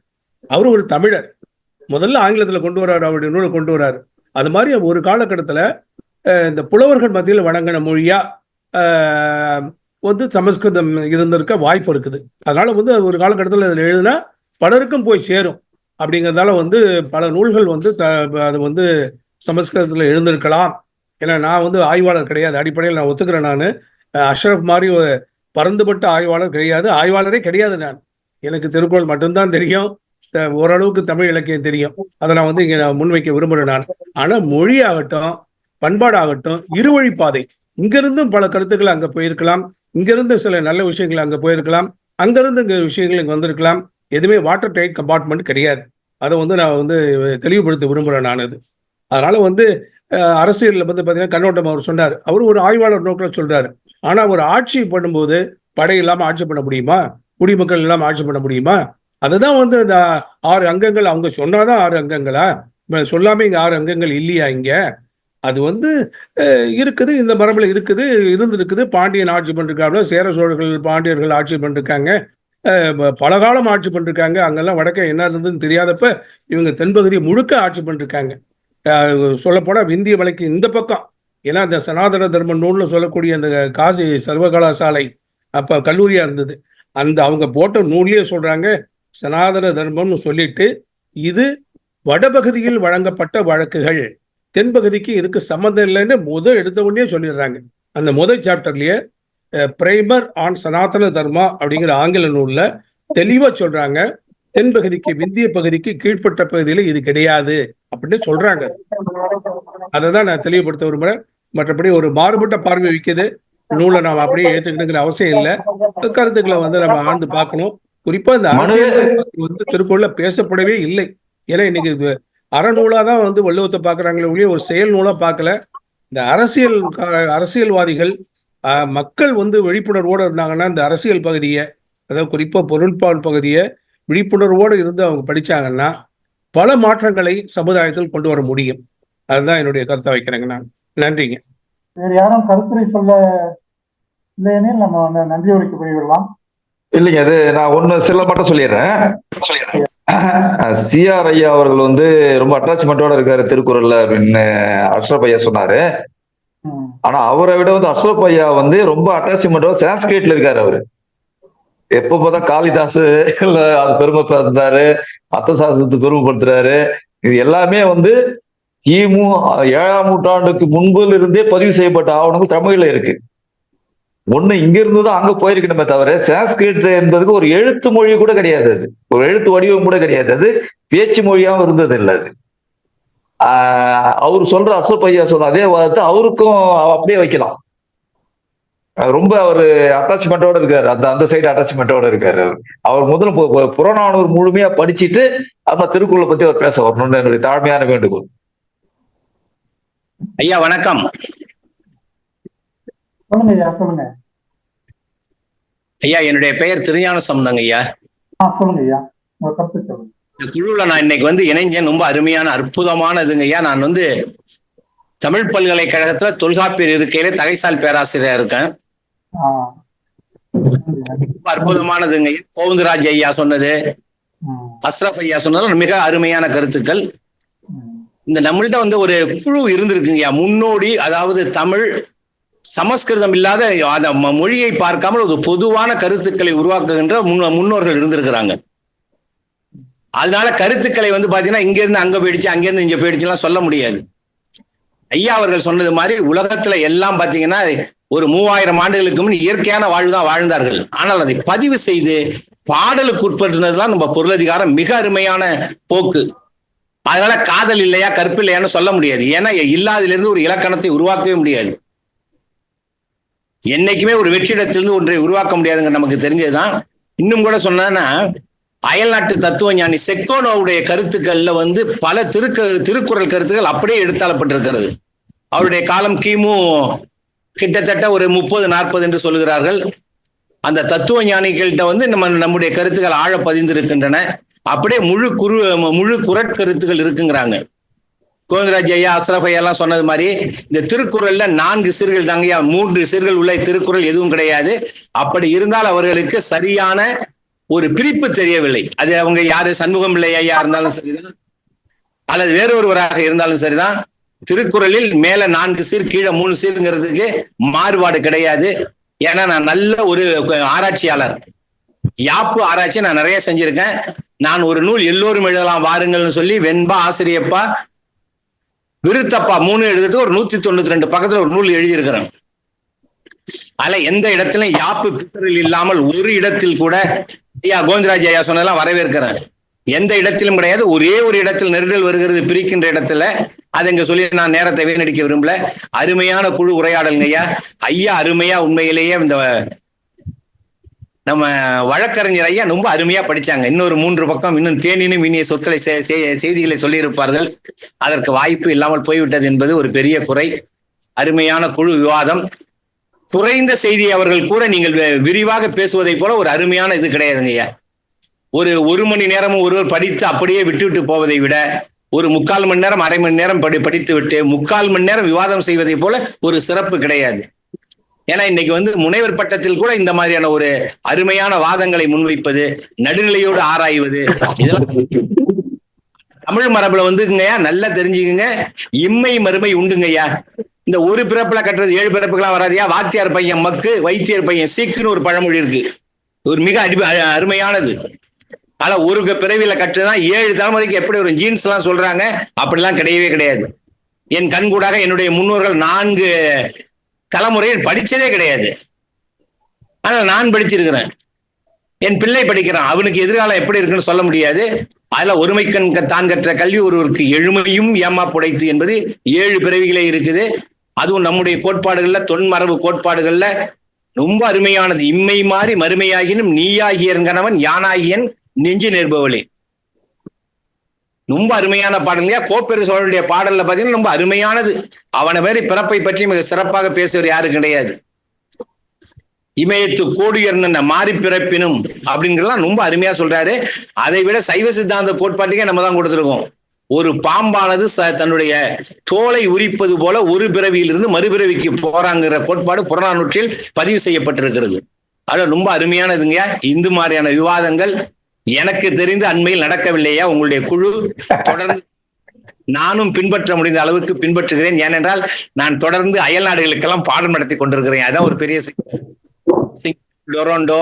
அவர் ஒரு தமிழர். முதல்ல ஆங்கிலத்தில் கொண்டு வர்றாரு, அவருடைய நூலை கொண்டு வர்றாரு. அது மாதிரி ஒரு காலகட்டத்தில் இந்த புலவர்கள் மத்தியில் வழங்கின மொழியா வந்து சமஸ்கிருதம் இருந்திருக்க வாய்ப்பு இருக்குது. அதனால வந்து ஒரு காலகட்டத்தில் அதில் எழுதினா பலருக்கும் போய் சேரும் அப்படிங்கிறதால வந்து பல நூல்கள் வந்து அது வந்து சமஸ்கிருதத்தில் எழுந்திருக்கலாம். ஏன்னா நான் வந்து ஆய்வாளர் கிடையாது, அடிப்படையில் நான் ஒத்துக்கிறேன். நான் அஷ்ரப் மாதிரி ஒரு பரந்துபட்ட ஆய்வாளர் கிடையாது, ஆய்வாளரே கிடையாது. எனக்கு திருக்குறள் மட்டும்தான் தெரியும், ஓரளவுக்கு தமிழ் இலக்கியம் தெரியும். அதை நான் வந்து இங்கே நான் முன்வைக்க விரும்புகிறேன் நான். ஆனால் மொழி ஆகட்டும் பண்பாடாகட்டும் இருவழி பாதை. இங்கிருந்தும் பல கருத்துக்கள் அங்கே போயிருக்கலாம், இங்கிருந்து சில நல்ல விஷயங்கள் அங்கே போயிருக்கலாம், அங்கிருந்து இங்கே விஷயங்கள் இங்கே வந்திருக்கலாம். எதுவுமே வாட்டர் டைட் கம்பார்ட்மெண்ட் கிடையாது. அதை வந்து நான் வந்து தெளிவுபடுத்த விரும்புகிறேன் நான். அது அதனால வந்து அரசியலில் வந்து பார்த்தீங்கன்னா கண்ணோட்டம் அவர் சொன்னார், அவர் ஒரு ஆய்வாளர் நோக்கில் சொல்றாரு. ஆனால் ஒரு ஆட்சி பண்ணும்போது படை இல்லாமல் ஆட்சி பண்ண முடியுமா? குடிமக்கள் இல்லாமல் ஆட்சி பண்ண முடியுமா? அதுதான் வந்து இந்த 6 அங்கங்கள் அவங்க சொன்னாதான் 6 அங்கங்களா? சொல்லாம இங்க 6 அங்கங்கள் இல்லையா? இங்க அது வந்து இருக்குது, இந்த மரபுல இருக்குது, இருந்திருக்குது. பாண்டியன் ஆட்சி பண்ணிருக்காங்க, சேர சோழர்கள் பாண்டியர்கள் ஆட்சி பண்ணிருக்காங்க, பல காலம் ஆட்சி பண்ணிருக்காங்க. அங்கெல்லாம் வடக்க என்ன இருந்ததுன்னு தெரியாதப்ப இவங்க தென்பகுதியை முழுக்க ஆட்சி பண்ணிருக்காங்க. சொல்லப்போனா விந்திய மலைக்கு இந்த பக்கம், ஏன்னா இந்த சனாதன தர்ம நூல்னு சொல்லக்கூடிய அந்த காசி சர்வகலாசாலை அப்ப கல்லூரியா இருந்தது. அந்த அவங்க போட்ட நூல்லையே சொல்றாங்க சனாதன தர்மம்னு சொல்லிட்டு, இது வடபகுதியில் வழங்கப்பட்ட வழக்குகள், தென்பகுதிக்கு இதுக்கு சம்மந்தம் இல்லைன்னு எடுத்த உடனே சொல்லிடுறாங்க. அந்த முதல் சாப்டர்லயே பிரைமர் ஆன் சனாதன தர்மா அப்படிங்கிற ஆங்கில நூல்ல தெளிவா சொல்றாங்க, தென்பகுதிக்கு விந்திய பகுதிக்கு கீழ்பட்ட பகுதியில இது கிடையாது அப்படின்னு சொல்றாங்க. அதை தான் நான் தெளிவுபடுத்த விரும்புறேன். மற்றபடி ஒரு மாறுபட்ட பார்வை வைக்குது நூலை நாம் அப்படியே ஏற்றுக்கணுங்கிற அவசியம் இல்லை. கருத்துக்களை வந்து நம்ம ஆழ்ந்து பார்க்கணும். குறிப்பா இந்த அரசியல் வந்து திருக்குறள்ல பேசப்படவே இல்லை. ஏன்னா இன்னைக்கு அறநூலா தான் வந்து வள்ளுவத்தை பார்க்குறாங்களே ஒழிய ஒரு செயல் நூலா பார்க்கல. இந்த அரசியல்வாதிகள் மக்கள் வந்து விழிப்புணர்வோடு இருந்தாங்கன்னா இந்த அரசியல் பகுதியை, அதாவது குறிப்பா பொருள்பால் பகுதியை விழிப்புணர்வோடு இருந்து அவங்க படிச்சாங்கன்னா பல மாற்றங்களை சமுதாயத்தில் கொண்டு வர முடியும். அதுதான் என்னுடைய கருத்தை வைக்கிறேங்க. நான் நன்றிங்க. வேறு யாரும் கருத்துரை சொல்ல இல்லையெனில் நம்ம நன்றி உரைக்கு போய்விடலாம். இல்லைங்க, அது நான் ஒண்ணு சில மட்டும் சொல்லிடுறேன். சிஆர் ஐயா அவர்கள் வந்து ரொம்ப அட்டாச்மெண்டோட இருக்காரு திருக்குறள்ல அப்படின்னு அஷ்ரப் ஐயா சொன்னாரு. ஆனா அவரை விட வந்து அஷ்ரப் ஐயா வந்து ரொம்ப அட்டாச்மெண்டோட சான்ஸ்கிரிட்ல இருக்காரு. அவரு எப்ப பார்த்தா காளிதாஸ் அது பெருமைப்படுத்துறாரு, அர்த்த சாஸ்திரத்தை பெருமைப்படுத்துறாரு. இது எல்லாமே வந்து கிமு 7ஆம் நூற்றாண்டுக்கு முன்புல இருந்தே பதிவு செய்யப்பட்ட ஆவணங்கள் தமிழ்ல இருக்கு. ஒண்ணு இங்க இருந்துதான் அங்க போயிருக்கணுமே தவிர சான்ஸ்கிரிட் என்பதுக்கு ஒரு எழுத்து மொழி கூட கிடையாது, அது ஒரு எழுத்து வடிவம் கூட கிடையாது, அது பேச்சு மொழியாவும் இருந்தது இல்லை. அது அவரு சொல்ற அசப் ஐயா சொல்ற அதே வாதத்தை அவருக்கும் அப்படியே வைக்கலாம். ரொம்ப அவரு அட்டாச்மெண்டோட இருக்காரு, அந்த சைடு அட்டாச்மெண்டோட இருக்காரு. அவர் முதல்ல புறநானூறு முழுமையா படிச்சுட்டு அப்ப திருக்குறளை பத்தி அவர் பேச வரணும்னு என்னுடைய தாழ்மையான வேண்டுகோள். ஐயா வணக்கம். சொல்லுங்க ஐயா, சொல்லுங்க ஐயா. என்னுடைய பெயர் திருஞான சம்பந்தங்க ஐயா. சொல்லுங்க ஐயா, உங்க கருத்து சொல்லுங்க. இந்த குழுவில் நான் இன்னைக்கு வந்து இணைஞ்சேன். ரொம்ப அருமையான அற்புதமான இதுங்க ஐயா. நான் வந்து தமிழ் பல்கலைக்கழகத்துல தொல்காப்பியர் இருக்கையில தகைசால் பேராசிரியர் இருக்கேன். ரொம்ப அற்புதமானதுங்க. கோவிந்தராஜ் ஐயா சொன்னது, அஸ்ரப் ஐயா சொன்னது மிக அருமையான கருத்துக்கள். இந்த நம்மள்ட்ட வந்து ஒரு குழு இருந்திருக்குங்கய்யா முன்னோடி, அதாவது தமிழ் சமஸ்கிருதம் இல்லாத அந்த மொழியை பார்க்காமல் ஒரு பொதுவான கருத்துக்களை உருவாக்குகின்ற முன்னோர்கள் இருந்திருக்கிறாங்க. அதனால கருத்துக்களை வந்து பாத்தீங்கன்னா இங்க இருந்து அங்க போயிடுச்சு, அங்கிருந்து இங்க போயிடுச்சுலாம் சொல்ல முடியாது. ஐயா அவர்கள் சொன்னது மாதிரி உலகத்துல எல்லாம் பாத்தீங்கன்னா ஒரு 3000 ஆண்டுகளுக்கு முன் இயற்கையான வாழ்வுதான் வாழ்ந்தார்கள். ஆனால் அதை பதிவு செய்து பாடலுக்கு உட்படுத்தினதுலாம் நம்ம பொருளதிகாரம் மிக அருமையான போக்கு. அதனால காதல் இல்லையா கற்பு இல்லையான்னு சொல்ல முடியாது. ஏன்னா இல்லாதிலிருந்து ஒரு இலக்கணத்தை உருவாக்கவே முடியாது. என்னைக்குமே ஒரு வெற்றிடத்திலிருந்து ஒன்றை உருவாக்க முடியாதுங்க, நமக்கு தெரிஞ்சதுதான். இன்னும் கூட சொன்னா அயல்நாட்டு தத்துவ ஞானி செக்கோனோவுடைய கருத்துக்கள்ல வந்து பல திருக்குறள் கருத்துக்கள் அப்படியே எடுத்தாளப்பட்டிருக்கிறது. அவருடைய காலம் கிமு கிட்டத்தட்ட ஒரு 30-40 என்று சொல்லுகிறார்கள். அந்த தத்துவ ஞானிகள்கிட்ட வந்து நம்முடைய கருத்துக்கள் ஆழ பதிந்திருக்கின்றன. அப்படியே முழு குறட்கருத்துக்கள் இருக்குங்கிறாங்க. கோவிந்தராஜ் ஐயா, அஸ்ரப் ஐயா எல்லாம் சொன்னது மாதிரி இந்த திருக்குறள்ல 4 சீர்கள் தாங்கய்யா, 3 சீர்கள் உள்ள திருக்குறள் எதுவும் கிடையாது. அப்படி இருந்தால் அவர்களுக்கு சரியான ஒரு பிரிப்பு தெரியவில்லை. அது அவங்க யாரு, சண்முகம் பிள்ளை ஐயா இருந்தாலும் சரிதான், அல்லது வேறொருவராக இருந்தாலும் சரிதான், திருக்குறளில் மேல 4 சீர் கீழே 3 சீருங்கிறதுக்கு மாறுபாடு கிடையாது. ஏன்னா நான் நல்ல ஒரு ஆராய்ச்சியாளர், யாப்பு ஆராய்ச்சி நான் நிறைய செஞ்சிருக்கேன். நான் ஒரு நூல் எல்லோரும் எழுதலாம் வாருங்கள்னு சொல்லி வெண்பா, ஆசிரியப்பா, விருத்தப்பா 3 எழுதுறதுக்கு ஒரு 192 பக்கத்துல ஒரு நூல் எழுதியிருக்கிறேன். அதுல எந்த இடத்திலும் யாப்பு பிசரில் இல்லாமல் ஒரு இடத்தில் கூட ஐயா கோவிந்தராஜ் ஐயா சொன்னதெல்லாம் வரவேற்கிறேன். எந்த இடத்திலும் கிடையாது. ஒரே ஒரு இடத்தில் நெருடல் வருகிறது பிரிக்கின்ற இடத்துல. அதை இங்க சொல்லி நான் நேரத்தை வீணடிக்க விரும்பல. அருமையான குழு உரையாடலுங்க ஐயா. ஐயா அருமையா உண்மையிலேயே இந்த நம்ம வழக்கறிஞர் ஐயா ரொம்ப அருமையா படிச்சாங்க. இன்னொரு 3 பக்கம் இன்னும் தேனினும் இனிய சொற்களை செய்திகளை சொல்லியிருப்பார்கள். அதற்கு வாய்ப்பு இல்லாமல் போய்விட்டது என்பது ஒரு பெரிய குறை. அருமையான குழு விவாதம். குறைந்த செய்தி அவர்கள் கூட நீங்கள் விரிவாக பேசுவதை போல ஒரு அருமையான இது கிடையாதுங்க ஐயா. ஒரு மணி நேரமும் ஒருவர் படித்து அப்படியே விட்டு போவதை விட ஒரு 3/4 மணி நேரம், அரை மணி நேரம் படித்து விட்டு 3/4 மணி நேரம் விவாதம் செய்வதை போல ஒரு சிறப்பு கிடையாது. ஏன்னா இன்னைக்கு வந்து முனைவர் பட்டத்தில் கூட இந்த மாதிரியான ஒரு அருமையான வாதங்களை முன்வைப்பது, நடுநிலையோடு ஆராய்வது, இதெல்லாம் தமிழ் மரபுல வந்துங்கய்யா. நல்லா தெரிஞ்சுக்குங்க, இம்மை மறுமை உண்டுங்கய்யா. இந்த ஒரு பிறப்புல கட்டுறது 7 பிறப்புக்கெல்லாம் வராதியா. வாத்தியார் பையன் மக்கு, வைத்தியர் பையன் சீக்குன்னு ஒரு பழமொழி இருக்கு, ஒரு மிக அருமையானது. ஆனா ஒரு பிறவியில கட்டுதான் 7 தலைமுறைக்கு எப்படி ஒரு ஜீன்ஸ் எல்லாம் சொல்றாங்க, அப்படிலாம் கிடையவே கிடையாது. என் கண்கூடாக என்னுடைய முன்னோர்கள் 4 தலைமுறை படிச்சதே கிடையாது. ஆனா நான் படிச்சிருக்கிறேன், என் பிள்ளை படிக்கிறான். அவனுக்கு எதிர்காலம் எப்படி இருக்குன்னு சொல்ல முடியாது. அதுல ஒருமைக்கண் தான் கற்ற கல்வி ஒருவருக்கு எழுமையும் ஏமா புடைத்து என்பது 7 பிறவிகளே இருக்குது. அதுவும் நம்முடைய கோட்பாடுகள்ல, தொன்மரபு கோட்பாடுகள்ல ரொம்ப அருமையானது. இம்மை மாறி மறுமையாகினும் நீயாகியன் கணவன் யானாகியன் நெஞ்சு நேர்பவளே. ரொம்ப அருமையான பாடல்லையா. கோப்பெரு சோழனுடைய பாடல்ல பாத்தீங்கன்னா ரொம்ப அருமையானது. அவனை மாதிரி பிறப்பை பற்றி மிக சிறப்பாக பேசுவர் யாரும் கிடையாது. இமயத்து கோடுயர்ந்த மாறி பிறப்பினும் அப்படிங்கிறலாம் ரொம்ப அருமையா சொல்றாரு. அதை விட சைவ சித்தாந்த கோட்பாட்டுக்கே நம்ம தான் கொடுத்துருக்கோம். ஒரு பாம்பானது தன்னுடைய தோலை உரிப்பது போல ஒரு பிறவியிலிருந்து மறுபிறவிக்கு போறாங்கிற கோட்பாடு புறநானூற்றில் பதிவு செய்யப்பட்டிருக்கிறது. அது ரொம்ப அருமையானதுங்க. இந்த மாதிரியான விவாதங்கள் எனக்கு தெரிந்து அண்மையில் நடக்கவில்லையா? உங்களுடைய குழு தொடர்ந்து நானும் பின்பற்ற முடிந்த அளவுக்கு பின்பற்றுகிறேன். ஏனென்றால் நான் தொடர்ந்து அயல் நாடுகளுக்கெல்லாம் பாடம் நடத்தி கொண்டிருக்கிறேன். அதான் ஒரு பெரிய டொரண்டோ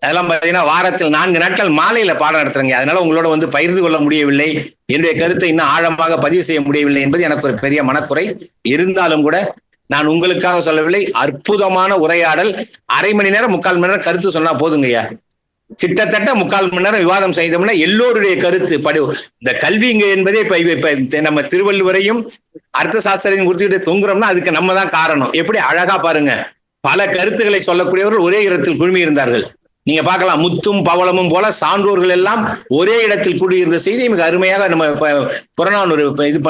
அதெல்லாம் பார்த்தீங்கன்னா வாரத்தில் 4 நாட்கள் மாலையில பாடம் நடத்துறேங்க. அதனால உங்களோட வந்து பகிர்ந்து கொள்ள முடியவில்லை, என்னுடைய கருத்தை இன்னும் ஆழமாக பதிவு செய்ய முடியவில்லை என்பது எனக்கு ஒரு பெரிய மனக்குறை. இருந்தாலும் கூட நான் உங்களுக்காக சொல்லவில்லை. அற்புதமான உரையாடல். அரை மணி நேரம் 3/4 மணி நேரம் கருத்து சொன்னா போதுங்கய்யா. கிட்டத்தட்ட 3/4 மணி நேரம் விவாதம் செய்தோம்னா எல்லோருடைய கருத்து இந்த கல்விங்க என்பதே இப்ப நம்ம திருவள்ளுவரையும் அர்த்த சாஸ்திரையும் குறிச்சுக்கிட்டு தொங்குறோம்னா அதுக்கு நம்ம தான் காரணம். எப்படி அழகா பாருங்க, பல கருத்துக்களை சொல்லக்கூடியவர்கள் ஒரே இடத்தில் குழுமி இருந்தார்கள். நீங்க பார்க்கலாம், முத்தும் பவளமும் போல சான்றோர்கள் எல்லாம் ஒரே இடத்தில் கூடியிருந்த செய்தி மிக அருமையாக நம்ம புறநானூறு இது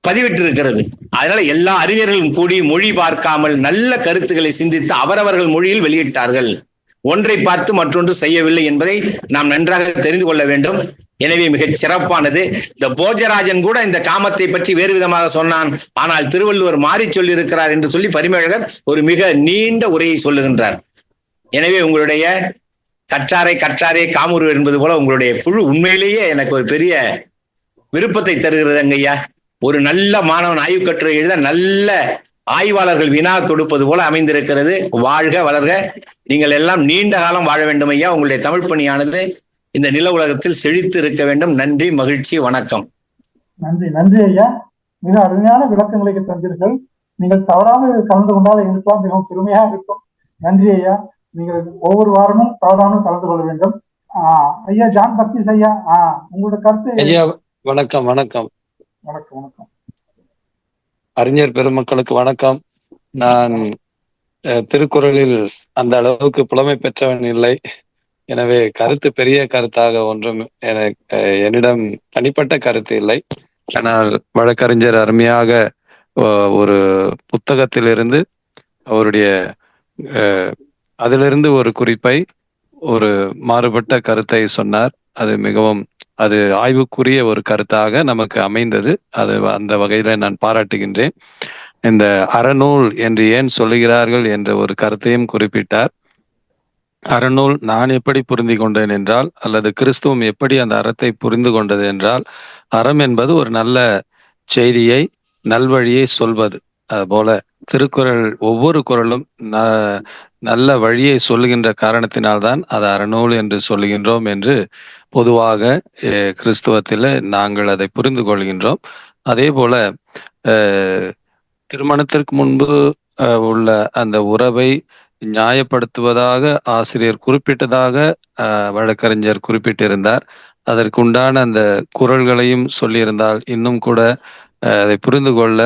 பதிவிட்டு இருக்கிறது. அதனால எல்லா அறிஞர்களும் கூடி மொழி பார்க்காமல் நல்ல கருத்துக்களை சிந்தித்து அவரவர்கள் மொழியில் வெளியிட்டார்கள். ஒன்றை பார்த்து மற்றொன்று செய்யவில்லை என்பதை நாம் நன்றாக தெரிந்து கொள்ள வேண்டும். எனவே மிகச் சிறப்பானது. இந்த போஜராஜன் கூட இந்த காமத்தை பற்றி வேறு விதமாக சொன்னான், ஆனால் திருவள்ளுவர் மாறி சொல்லியிருக்கிறார் என்று சொல்லி பரிமேழகர் ஒரு மிக நீண்ட உரையை சொல்லுகின்றார். எனவே உங்களுடைய கற்றாரை காமுரு என்பது போல உங்களுடைய குழு உண்மையிலேயே எனக்கு ஒரு பெரிய விருப்பத்தை தருகிறது அங்கய்யா. ஒரு நல்ல மாணவன் ஆய்வு கட்டுரை எழுத நல்ல ஆய்வாளர்கள் வினா தொடுப்பது போல அமைந்திருக்கிறது. வாழ்க வளர்க. நீங்கள் எல்லாம் நீண்ட காலம் வாழ வேண்டும் ஐயா. உங்களுடைய தமிழ் பணியானது இந்த நில உலகத்தில் செழித்து இருக்க வேண்டும். நன்றி, மகிழ்ச்சி, வணக்கம். நன்றி நன்றி ஐயா. மிக அருமையான விளக்கங்களை தந்தீர்கள். நீங்கள் தவறாமல் கலந்து கொண்டால் இருக்கலாம், மிகவும் பெருமையாக இருக்கும். நன்றி ஐயா. நீங்கள் ஒவ்வொரு வாரமும் தவறாமல் கலந்து கொள்ள வேண்டும். ஐயா ஜான் பக்திஸ் ஐயா, உங்களோட கருத்து. ஐயா வணக்கம். வணக்கம் வணக்கம் வணக்கம். அறிஞர் பெருமக்களுக்கு வணக்கம். நான் திருக்குறளில் அந்த அளவுக்கு புலமை பெற்றவன் இல்லை. எனவே கருத்து பெரிய கருத்தாக ஒன்றும் என்னிடம் தனிப்பட்ட கருத்து இல்லை. ஆனால் வழக்கறிஞர் அருமையாக ஒரு புத்தகத்திலிருந்து அவருடைய அதிலிருந்து ஒரு குறிப்பை, ஒரு மாறுபட்ட கருத்தை சொன்னார். அது மிகவும் ஆய்வுக்குரிய ஒரு கருத்தாக நமக்கு அமைந்தது. அது அந்த வகையில நான் பாராட்டுகின்றேன். இந்த அறநூல் என்று ஏன் சொல்லுகிறார்கள் என்ற ஒரு கருத்தையும் குறிப்பிட்டார். அறநூல் நான் எப்படி புரிந்து கொண்டேன் என்றால், அல்லது கிறிஸ்துவம் எப்படி அந்த அறத்தை புரிந்து கொண்டது என்றால், அறம் என்பது ஒரு நல்ல செய்தியை, நல்வழியை சொல்வது. அதுபோல திருக்குறள் ஒவ்வொரு குறளும் நல்ல வழியை சொல்லுகின்ற காரணத்தினால்தான் அது அறநூல் என்று சொல்லுகின்றோம் என்று பொதுவாக கிறிஸ்துவத்தில் நாங்கள் அதை புரிந்து கொள்கின்றோம். அதே போல திருமணத்திற்கு முன்பு உள்ள அந்த உறவை நியாயப்படுத்துவதாக ஆசிரியர் குறிப்பிட்டதாக வழக்கறிஞர் குறிப்பிட்டிருந்தார். அதற்குண்டான அந்த குறள்களையும் சொல்லியிருந்தால் இன்னும் கூட அதை புரிந்து கொள்ள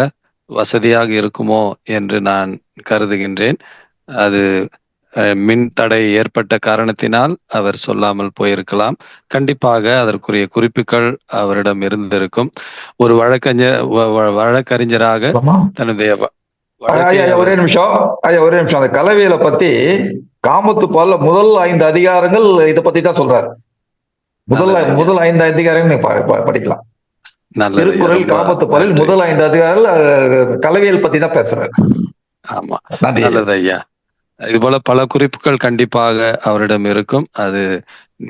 வசதியாக இருக்குமோ என்று நான் கருதுகின்றேன். அது மின் தடை ஏற்பட்ட காரணத்தினால் அவர் சொல்லாமல் போயிருக்கலாம். கண்டிப்பாக அதற்குரிய குறிப்புகள் அவரிடம் இருந்திருக்கும். ஒரு வழக்கறிஞராக தன்னுடைய ஒரே நிமிஷம் அந்த கலவையில பத்தி காமத்து பால்ல முதல் 5 அதிகாரங்கள் இதை பத்தி தான் சொல்றாரு. முதல் 5 அதிகாரங்கள் படிக்கலாம். திருக்குறள் காமத்து பாலில் முதல் 5 அதிகாரங்கள் கலவையில் பத்தி தான் பேசுறாரு. ஆமா, நல்லது ஐயா. இது போல பல குறிப்புகள் கண்டிப்பாக அவரிடம் இருக்கும். அது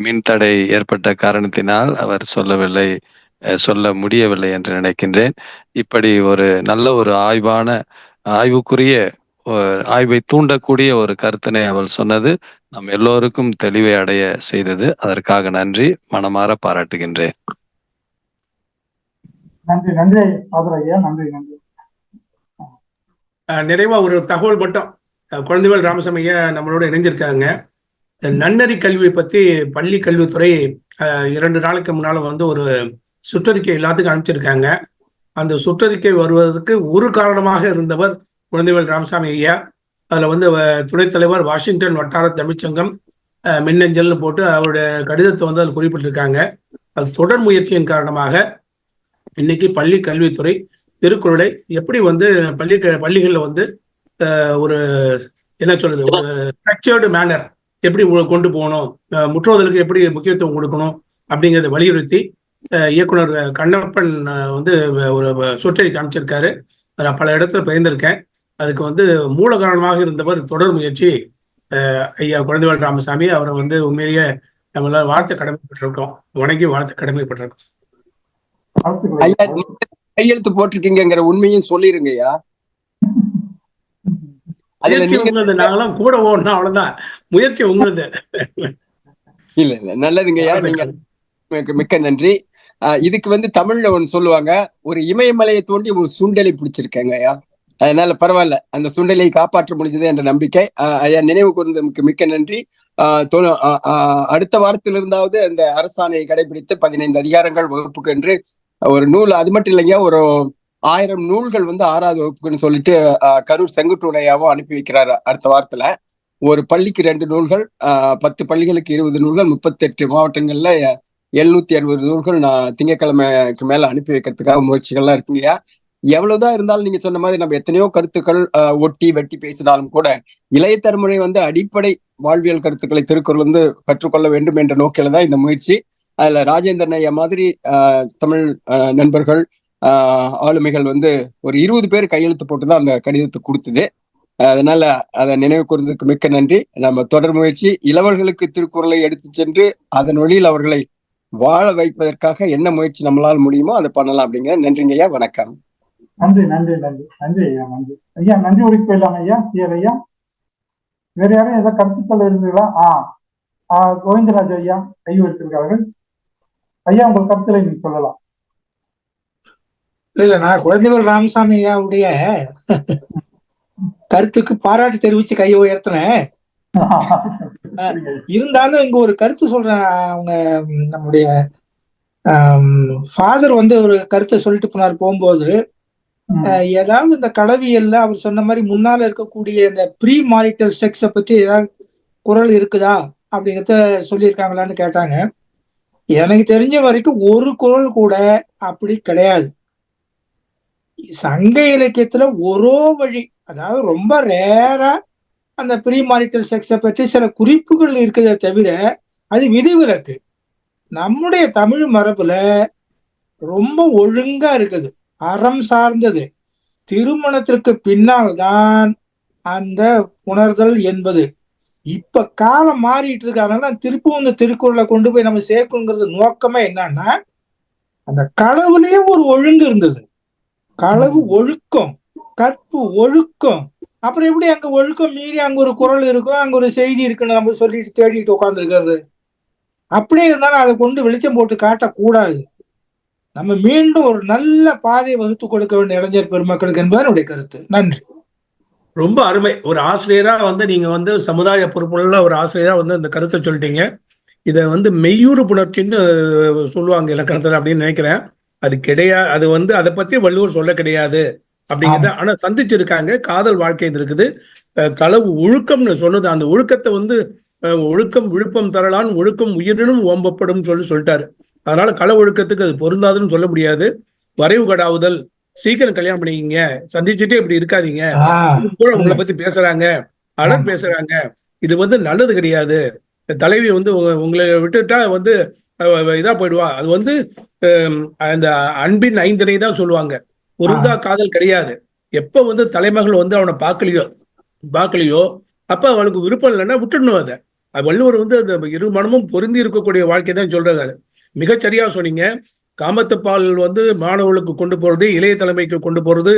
மின்தடை ஏற்பட்ட காரணத்தினால் அவர் சொல்ல முடியவில்லை என்று நினைக்கின்றேன். இப்படி ஒரு நல்ல ஒரு ஆய்வுக்குரிய ஆய்வை தூண்டக்கூடிய ஒரு கருத்தினை அவள் சொன்னது நம் எல்லோருக்கும் தெளிவை அடைய செய்தது. அதற்காக நன்றி, மனமாற பாராட்டுகின்றேன். நன்றி நன்றி ஐயா. நன்றி நன்றி. நிறைவா ஒரு தகவல் மட்டும், குழந்தைவேல் ராமசாமி ஐயா நம்மளோட இணைஞ்சிருக்காங்க. இந்த நன்னறி கல்வியை பத்தி பள்ளி கல்வித்துறை 2 நாளுக்கு முன்னால ஒரு சுற்றறிக்கை எல்லாத்துக்கும் அனுப்பிச்சிருக்காங்க. அந்த சுற்றறிக்கை வருவதற்கு ஒரு காரணமாக இருந்தவர் குழந்தைவேல் ராமசாமி ஐயா. அதுல துணைத் தலைவர் வாஷிங்டன் வட்டார தமிழ்ச்சங்கம் மின்னஞ்சல்னு போட்டு அவருடைய கடிதத்தை அதில் குறிப்பிட்டிருக்காங்க. அது தொடர் முயற்சியின் காரணமாக இன்னைக்கு பள்ளி கல்வித்துறை திருக்குறளை எப்படி வந்து பள்ளிகளில் வந்து ஒரு என்ன சொல்றது, ஒரு ஸ்ட்ரக்சர்டு மேனர் எப்படி கொண்டு போகணும், முற்றோதலுக்கு எப்படி முக்கியத்துவம் கொடுக்கணும் அப்படிங்கிறத வலியுறுத்தி இயக்குனர் கண்ணப்பன் வந்து ஒரு சொற்றை காமிச்சிருக்காரு. நான் பல இடத்துல பயந்திருக்கேன். அதுக்கு வந்து மூல காரணமாக இருந்தவர் தொடர் முயற்சி ஐயா குழந்தைவேல் ராமசாமி. அவரை வந்து உண்மையிலேயே நம்மளால வாழ்த்த கடமைப்பட்டிருக்கோம், வணங்கி வாழ்த்த கடமைப்பட்டிருக்கோம். ஐயா, கையெழுத்து போட்டிருக்கீங்கிற உண்மையும் சொல்லிருங்க ஐயா. முயற்சி உங்களது, நாங்களாம் கூட ஓடணும், அவ்வளவுதான். முயற்சி உங்களது. இல்ல இல்ல, நல்லதுங்க ஐயா, நீங்க மிக்க நன்றி. இதுக்கு வந்து தமிழ்ல ஒண்ணு சொல்லுவாங்க, ஒரு இமயமலையை தோண்டி ஒரு சுண்டலை பிடிச்சிருக்காங்க ஐயா. அதனால பரவாயில்ல, அந்த சுண்டலை காப்பாற்ற முடிஞ்சது என்ற நம்பிக்கை. ஐயா, நினைவு கூர்ந்ததுக்கு மிக்க நன்றி. அடுத்த வாரத்திலிருந்தாவது அந்த அரசாணையை கடைபிடித்து 15 அதிகாரங்கள் வகுப்புக்கு என்று ஒரு நூல், அது மட்டும் இல்லைங்க, ஒரு 1000 நூல்கள் வந்து 6வது வகுப்புக்குன்னு சொல்லிட்டு கரூர் செங்குட்டுடையாவும் அனுப்பி வைக்கிறாரு அடுத்த வாரத்துல. ஒரு பள்ளிக்கு 2 நூல்கள், 10 பள்ளிகளுக்கு 20 நூல்கள், 38 மாவட்டங்கள்ல 760 நூல்கள் நான் திங்கட்கிழமைக்கு மேல அனுப்பி வைக்கிறதுக்காக முயற்சிகள்லாம் இருக்குங்கய்யா. எவ்வளவுதான் இருந்தாலும் நீங்க சொன்ன மாதிரி நம்ம எத்தனையோ கருத்துக்கள் ஒட்டி வெட்டி பேசினாலும் கூட இளைய தலைமுறை வந்து அடிப்படை வாழ்வியல் கருத்துக்களை திருக்குறள் வந்து கற்றுக்கொள்ள வேண்டும் என்ற நோக்கில தான் இந்த முயற்சி. அதுல ராஜேந்திரன் ஐயா மாதிரி தமிழ் நண்பர்கள், ஆளுமைகள் வந்து ஒரு 20 பேர் கையெழுத்து போட்டுதான் அந்த கடிதத்தை கொடுத்தது. அதனால அதை நினைவு கூர்ந்ததுக்கு மிக்க நன்றி. நம்ம தொடர் முயற்சி, இளவர்களுக்கு திருக்குறளை எடுத்து சென்று அதன் வழியில் அவர்களை வாழ வைப்பதற்காக என்ன முயற்சி நம்மளால் முடியுமோ அதை பண்ணலாம் அப்படிங்க. நன்றிங்க ஐயா, வணக்கம். நன்றி நன்றி நன்றி நன்றி ஐயா, நன்றி ஐயா. நன்றி உரிக்கு போயிடலாம் ஐயா. சிஆர் ஐயா, வேற யாரும் ஏதாவது கருத்து சொல்ல இருந்தீங்களா? கோவிந்தராஜ் ஐயா கை வைத்திருக்கார்கள். ஐயா, உங்கள் கருத்துல நீங்க சொல்லலாம். இல்ல, நான் குழந்தைவேல் ராமசாமி ஐயாவுடைய கருத்துக்கு பாராட்டு தெரிவிச்சு கையை உயர்த்தினேன். இருந்தாலும் இங்க ஒரு கருத்து சொல்றேன். அவங்க நம்முடைய ஃபாதர் வந்து ஒரு கருத்தை சொல்லிட்டு போனார் போகும்போது, ஏதாவது இந்த களவியல்ல அவர் சொன்ன மாதிரி முன்னால இருக்கக்கூடிய இந்த ப்ரீ மாரிட்டல் செக்ஸை பத்தி ஏதாவது குறள் இருக்குதா அப்படிங்கிறத சொல்லியிருக்காங்களான்னு கேட்டாங்க. எனக்கு தெரிஞ்ச வரைக்கும் ஒரு குறள் கூட அப்படி கிடையாது. சங்க இலக்கியத்துல ஒரு வழி, அதாவது ரொம்ப ரேரா அந்த ப்ரீ மாரிட்டல் செக்ஸை பற்றி சில குறிப்புகள் இருக்குதே தவிர அது விதிவிலக்கு. நம்முடைய தமிழ் மரபுல ரொம்ப ஒழுங்கா இருக்குது, அறம் சார்ந்தது. திருமணத்திற்கு பின்னால் தான் அந்த உணர்தல் என்பது. இப்ப காலம் மாறிட்டு இருக்காங்க. திருப்பும் இந்த திருக்குறளை கொண்டு போய் நம்ம சேர்க்கணுங்கிறது நோக்கமே என்னன்னா, அந்த களவுலயும் ஒரு ஒழுங்கு இருந்தது. களவு ஒழுக்கம், கற்பு ஒழுக்கம். அப்புறம் எப்படி அங்க ஒழுக்கம் மீறி அங்க ஒரு குறள் இருக்கும், அங்க ஒரு செய்தி இருக்குன்னு நம்ம சொல்லிட்டு தேடிட்டு உட்கார்ந்து இருக்கிறது? அப்படியே இருந்தாலும் அதை கொண்டு வெளிச்சம் போட்டு காட்டக்கூடாது. நம்ம மீண்டும் ஒரு நல்ல பாதையை வகுத்து கொடுக்க வேண்டிய இளைஞர் பெருமக்களுக்கு என்பது என்னுடைய கருத்து. நன்றி. ரொம்ப அருமை. ஒரு ஆசிரியரா வந்து நீங்க வந்து சமுதாய பொறுப்புள்ள ஒரு ஆசிரியரா வந்து இந்த கருத்தை சொல்லிட்டீங்க. இதை வந்து மெய்யூறு புணர்ச்சின்னு சொல்லுவாங்க இலக்கணத்துல அப்படின்னு நினைக்கிறேன். அது கிடையாது. அது வந்து அதை பத்தி வள்ளுவர் சொல்ல கிடையாது அப்படிங்கிறத ஆனா சந்திச்சிருக்காங்க. காதல் வாழ்க்கை இருக்குது, களவு ஒழுக்கம்னு சொன்னது. அந்த ஒழுக்கத்தை வந்து ஒழுக்கம் விழுப்பம் தரலான், ஒழுக்கம் உயிரினும் ஓம்பப்படும் சொல்லிட்டாரு. அதனால கள ஒழுக்கத்துக்கு அது பொருந்தாதுன்னு சொல்ல முடியாது. வரைவு கடாவுதல், சீக்கிரம் கல்யாணம் பண்ணிக்கிங்க, சந்திச்சுட்டே இப்படி இருக்காதீங்க, கூட உங்களை பத்தி பேசுறாங்க, அழகு பேசுறாங்க, இது வந்து நல்லது கிடையாது. தலைவி வந்து உங்களை விட்டுட்டா வந்து இதா போயிடுவா. அது வந்து அந்த அன்பின் 5 தான் சொல்லுவாங்க. பொருந்தா காதல் கிடையாது. எப்ப வந்து தலைமகள் வந்து அவனை பார்க்கலையோ அப்ப அவளுக்கு விருப்பம் இல்லைன்னா விட்டுடணும். அதை வள்ளுவர் வந்து அந்த இரு மனமும் பொருந்தி இருக்கக்கூடிய வாழ்க்கை தான் சொல்றாரு. மிகச்சரியா சொன்னீங்க. காமத்துப்பால் வந்து மாணவர்களுக்கு கொண்டு போறது, இளைய தலைமைக்கு கொண்டு போறது,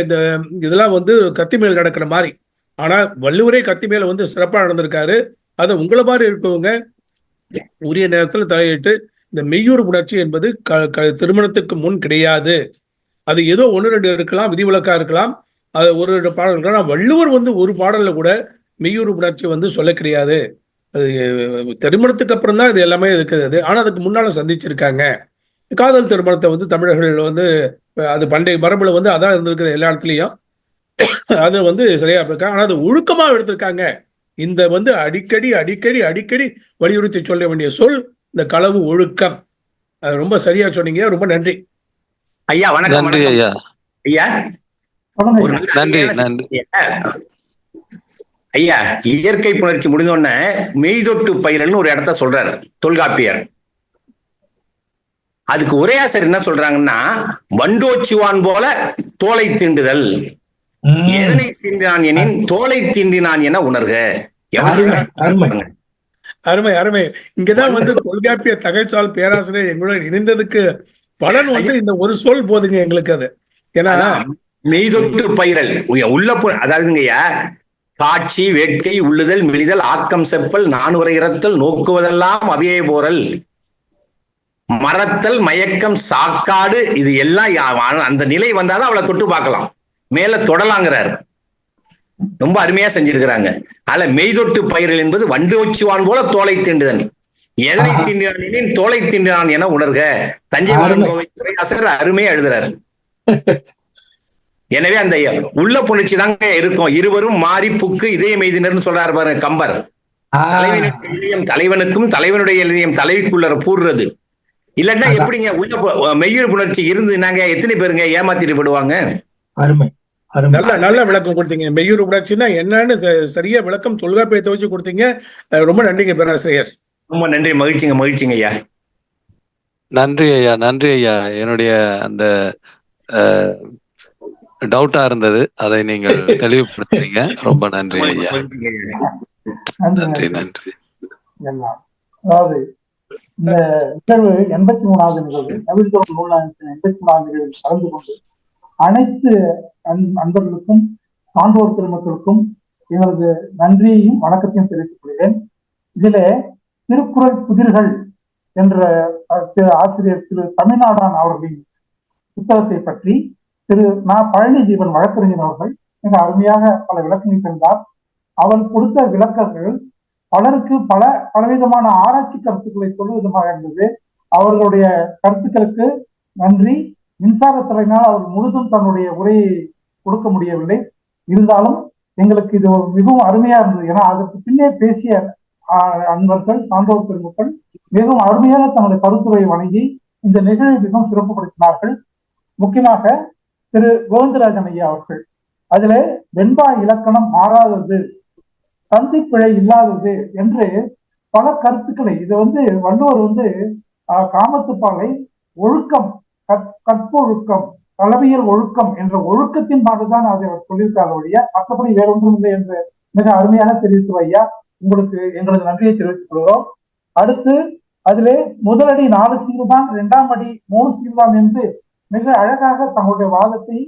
இந்த இதெல்லாம் வந்து கத்தி மேல் நடக்கிற மாதிரி. ஆனா வள்ளுவரே கத்தி மேல வந்து சிறப்பா நடந்திருக்காரு. அதை உங்களை மாதிரி இருக்கவங்க உரிய நேரத்தில் தலையிட்டு, இந்த மெய்யூறு உணர்ச்சி என்பது திருமணத்துக்கு முன் கிடையாது. அது ஏதோ 1-2 இருக்கலாம், விதிவிலக்கா இருக்கலாம், அது ஒரு பாடல் இருக்கலாம். வள்ளுவர் வந்து ஒரு பாடல்ல கூட மெய்யூறு உணர்ச்சி வந்து சொல்ல கிடையாது. அது திருமணத்துக்கு அப்புறம் தான் இது எல்லாமே இருக்குது. ஆனா அதுக்கு முன்னால சந்திச்சிருக்காங்க. காதல் திருமணத்தை வந்து தமிழர்கள் வந்து அது பண்டைய மரபுல வந்து அதான் இருந்திருக்கிற எல்லா இடத்துலையும். அது வந்து சரியா இருக்காங்க. ஆனா அது ஒழுக்கமா எடுத்திருக்காங்க. இந்த வந்து அடிக்கடி அடிக்கடி அடிக்கடி வலியுறுத்தி சொல்ல வேண்டிய சொல் இந்த களவு ஒழுக்கம். ரொம்ப சரியா சொன்னீங்க. ரொம்ப நன்றி ஐயா. வணக்கம். நன்றி ஐயா. ஐயா சொல்லுங்க ஒரு ஐயா. நல்ல நன்றி அருமையான நன்றி. ஐயா, இயற்கை புணர்ச்சி முடிந்தோடனே மெய்தொட்டு பயிரல்னு ஒரு இடத்த சொல்றாரு தொல்காப்பியர். அதுக்கு உரையாசர் என்ன சொல்றாங்கன்னா, வண்டோச்சுவான் போல தோலை தீண்டுதல், எதனை தீண்டினான் எனின் தோலை தீண்டினான் என உணர்க. அருமை. அருமை அருமை. இங்கதான் வந்து தொல்காப்பிய தகைசால் பேராசிரியர் எங்களுடன் இணைந்ததுக்கு பலன் வந்து இந்த ஒரு சொல் போதுங்க எங்களுக்கு. அது ஏன்னா மெய்தொட்டு பயிரல் உள்ள அதாவதுங்கய்யா, காட்சி வேட்கை உள்ளுதல் மெலிதல் ஆக்கம் செப்பல் நானுரை இறத்தல் நோக்குவதெல்லாம் அவையே போரல் மறத்தல் மயக்கம் சாக்காடு, இது எல்லாம் அந்த நிலை வந்தாதான் அவளை தொட்டு பார்க்கலாம், மேல தொடலாங்கிறார். ரொம்ப அருமையா செஞ்சிருக்கிறாங்க. அதுல மெய்தொட்டு பயிரல் என்பது வண்டு வச்சுவான் போல தோலை தீண்டுதன், எதனை தீண்டினான் தோலை தீண்டினான் என உணர்க. தஞ்சை உரையாசர் அருமையா எழுதுறாரு. எனவே அந்த உள்ள புணர்ச்சி தாங்க இருக்கும். இருவரும் மாறி புக்கு இதய மெய்தினர்னு சொல்றாரு பாருங்க கம்பர். தலைவனுடைய இதயம் தலைவனுக்கும் தலைவனுடைய இதயம் தலைவிக்குள்ள பூர்றது. இல்லன்னா எப்படிங்க உள்ள மெய்யுறு புணர்ச்சி இருந்து நாங்க எத்தனை பேருங்க ஏமாத்திட்டு போடுவாங்க. அருமை. நல்ல விளக்கம் கொடுத்தீங்க. மெய்யுறு புணர்ச்சின்னா என்னன்னு சரியா விளக்கம் தொல்காப்பியத்தை வச்சு கொடுத்தீங்க. ரொம்ப நன்றிங்க பேராசிரியர். ரொம்ப நன்றி. மகிழ்ச்சிங்க ஐயா. நன்றி ஐயா, நன்றி ஐயா. என்னுடைய அந்த டவுட்டா இருந்தது, அதை நீங்கள் தெளிவுபடுத்துறீங்க. ரொம்ப நன்றி ஐயா. நன்றி நன்றி. அதாவது இந்த நிகழ்வு 83வது நிகழ்வு, நவீன நூலாசிரியர் 83வது நிகழ்வில் கலந்து கொண்டு அனைத்து அன்பர்களுக்கும் சான்றோர் பெருமக்களுக்கும் எங்களது நன்றியையும் வணக்கத்தையும் தெரிவித்துக் கொள்கிறேன். இதுல திருக்குறள் புதிர்கள் என்ற ஆசிரியர் திரு தமிழ்நாடான் அவர்களின் புத்தகத்தை பற்றி திரு பழனி தீபன் வழக்கறிஞர் அவர்கள் மிக அருமையாக பல விளக்கங்கள் தந்தார். அவர் கொடுத்த விளக்கங்கள் பலருக்கு பலவிதமான ஆராய்ச்சி கருத்துக்களை சொல்லும் விதமாக இருந்தது. அவர்களுடைய கருத்துக்களுக்கு நன்றி. மின்சாரத்துறையினால் அவர் முழுதும் தன்னுடைய உரையை கொடுக்க முடியவில்லை. இருந்தாலும் எங்களுக்கு இது மிகவும் அருமையா இருந்தது. ஏன்னா அதற்கு பின்னே பேசிய அன்பர்கள் சான்றோர் பெருமக்கள் மிகவும் அருமையாக தன்னுடைய கருத்துரையை வழங்கி இந்த நிகழ்வை மிகவும் சிறப்புப்படுத்தினார்கள். முக்கியமாக திரு கோவிந்தராஜன் ஐயா அவர்கள் அதுல வெண்பா இலக்கணம் மாறாதது, சந்திப்பிழை இல்லாதது என்று பல கருத்துக்களை, இது வள்ளுவர் காமத்துப்பாலை ஒழுக்கம், கற்பொழுக்கம், களவியல் ஒழுக்கம் என்ற ஒழுக்கத்தின் பாடுதான் அதை அவர் சொல்லியிருக்காரு ஒழிய மற்றபடி வேறொன்றும் இல்லை என்று மிக அருமையாக தெரிவித்து ஐயா உங்களுக்கு எங்களது நன்றியை தெரிவித்துக் கொள்கிறோம். அடுத்து அதிலே முதலடி 4 சீர்தான், 2ஆம் அடி 3 சீர்தான் என்று மிக அழகாக தங்களுடைய வாதத்தை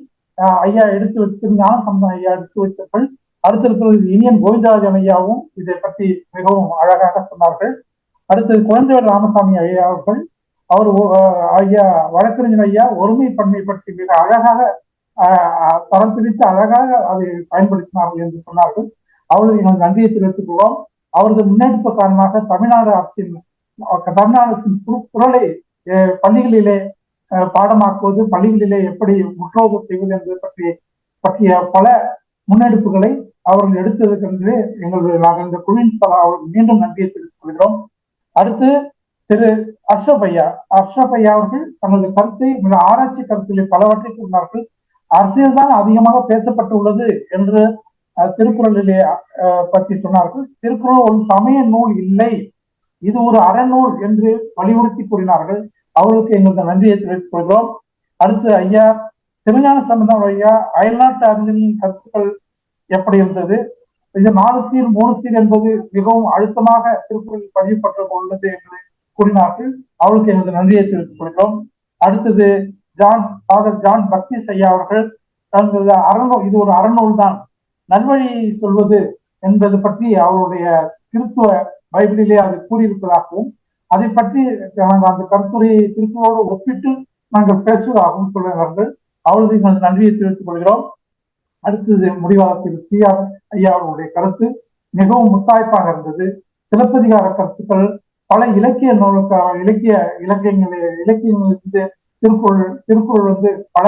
ஐயா எடுத்து வைத்து ஞான சம்பந்தம் ஐயா எடுத்து வைத்தார்கள். அடுத்திருக்கிறது இனியன் கோவிந்தராஜன் ஐயாவும் இதை பற்றி மிகவும் அழகாக சொன்னார்கள். அடுத்தது குழந்தைவேல் ராமசாமி ஐயா அவர்கள், அவர் ஐயா வழக்கறிஞர் ஐயா ஒருமை பன்மை பற்றி மிக அழகாக தரம் பிரித்து அழகாக அதை பயன்படுத்தினார்கள் என்று சொன்னார்கள். அவர்களுக்கு எங்கள் நன்றியை தெரிவித்துக் கொள்வோம். அவரது முன்னெடுப்பு காரணமாக தமிழ்நாடு அரசின் குரலை பள்ளிகளிலே பாடமாக்குவது, பள்ளிகளிலே எப்படி முற்றோதல் செய்வது என்பது பற்றிய பல முன்னெடுப்புகளை அவர்கள் எடுத்ததற்கு நாங்கள் இந்த குழுவின் அவர்கள் மீண்டும் நன்றியை தெரிவித்துக் கொள்கிறோம். அடுத்து திரு அஷ்ரப் ஐயா அவர்கள் தங்களது கருத்தை மிக ஆராய்ச்சி கருத்திலே பலவற்றை கூறினார்கள். அரசியல் தான் அதிகமாக பேசப்பட்டுள்ளது என்று திருக்குறளிலே பற்றி சொன்னார்கள். திருக்குறள் ஒரு சமய நூல் இல்லை, இது ஒரு அறநூல் என்று வலியுறுத்தி கூறினார்கள். அவர்களுக்கு எங்களது நன்றியை தெரிவித்துக் கொள்கிறோம். அடுத்து ஐயா திருஞான சம்பந்தம் ஐயா அயல்நாட்டு அறிஞர்களின் கருத்துக்கள் எப்படி இருந்தது, இது 4 சீர் 3 சீர் என்பது மிகவும் அழுத்தமாக திருக்குறளில் பதிவுபட்டுள்ளது என்று கூறினார்கள். அவர்களுக்கு எங்களது நன்றியை தெரிவித்துக் கொள்கிறோம். அடுத்தது ஃபாதர் ஜான் பக்திஸ் ஐயா அவர்கள் தங்களது அறநூல், இது ஒரு அறநூல் தான், நல்வழி சொல்வது என்பது பற்றி அவருடைய கிறித்துவ பைபிளிலே அது கூறியிருப்பதாகவும் அதை பற்றி நாங்கள் அந்த கருத்துரையை திருக்குறளோடு ஒப்பிட்டு நாங்கள் பேசுவதாகவும் சொல்லுகிறார்கள். அவர்களுக்கு எங்கள் நன்றியை தெரிவித்துக் கொள்கிறோம். அடுத்தது முடிவாளத்தில் சிஆர் ஐயா அவர்களுடைய கருத்து மிகவும் முத்தாய்ப்பாக இருந்தது. சிலப்பதிகார கருத்துக்கள் பல இலக்கிய இலக்கியங்களிலிருந்து திருக்குறள் பல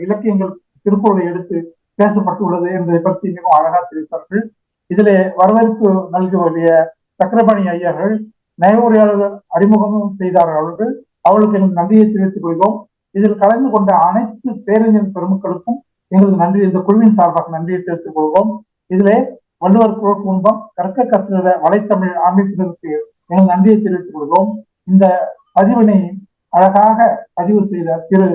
இலக்கியங்கள் திருக்குறளை எடுத்து பேசப்பட்டுள்ளது என்பதை பற்றி மிகவும் அழகாக தெரிவித்தார்கள். இதிலே வரவேற்பு நல்கிய சக்கரபாணி ஐயர்கள் நயவுரையாளர்கள் அறிமுகமும் செய்தார்கள். அவர்களுக்கு எங்கள் நன்றியை தெரிவித்துக் கொள்கிறோம். இதில் கலந்து கொண்ட அனைத்து பேரறிஞர் பெருமக்களுக்கும் எங்களது நன்றி, இந்த குழுவின் சார்பாக நன்றியை தெரிவித்துக் கொள்வோம். இதிலே வள்ளுவர் குரல் குடும்பம் கற்க கசட வலைத்தமிழ் அமைப்பினருக்கு எங்கள் நன்றியை தெரிவித்துக் கொள்வோம். இந்த பதிவினை அழகாக பதிவு செய்த திரு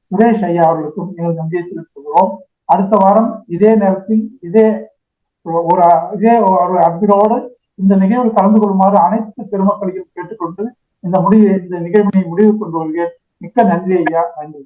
சுரேஷ் ஐயா அவர்களுக்கும் எங்கள் நன்றியை தெரிவித்துக் கொள்வோம். அடுத்த வாரம் இதே நேரத்தில் இதே ஒரு அன்பினோடு இந்த நிகழ்வில் கலந்து கொள்ளுமாறு அனைத்து பெருமக்களையும் கேட்டுக்கொண்டு இந்த நிகழ்வினை முடிவு கொண்டு வருகிறேன். மிக்க நன்றி ஐயா, நன்றி.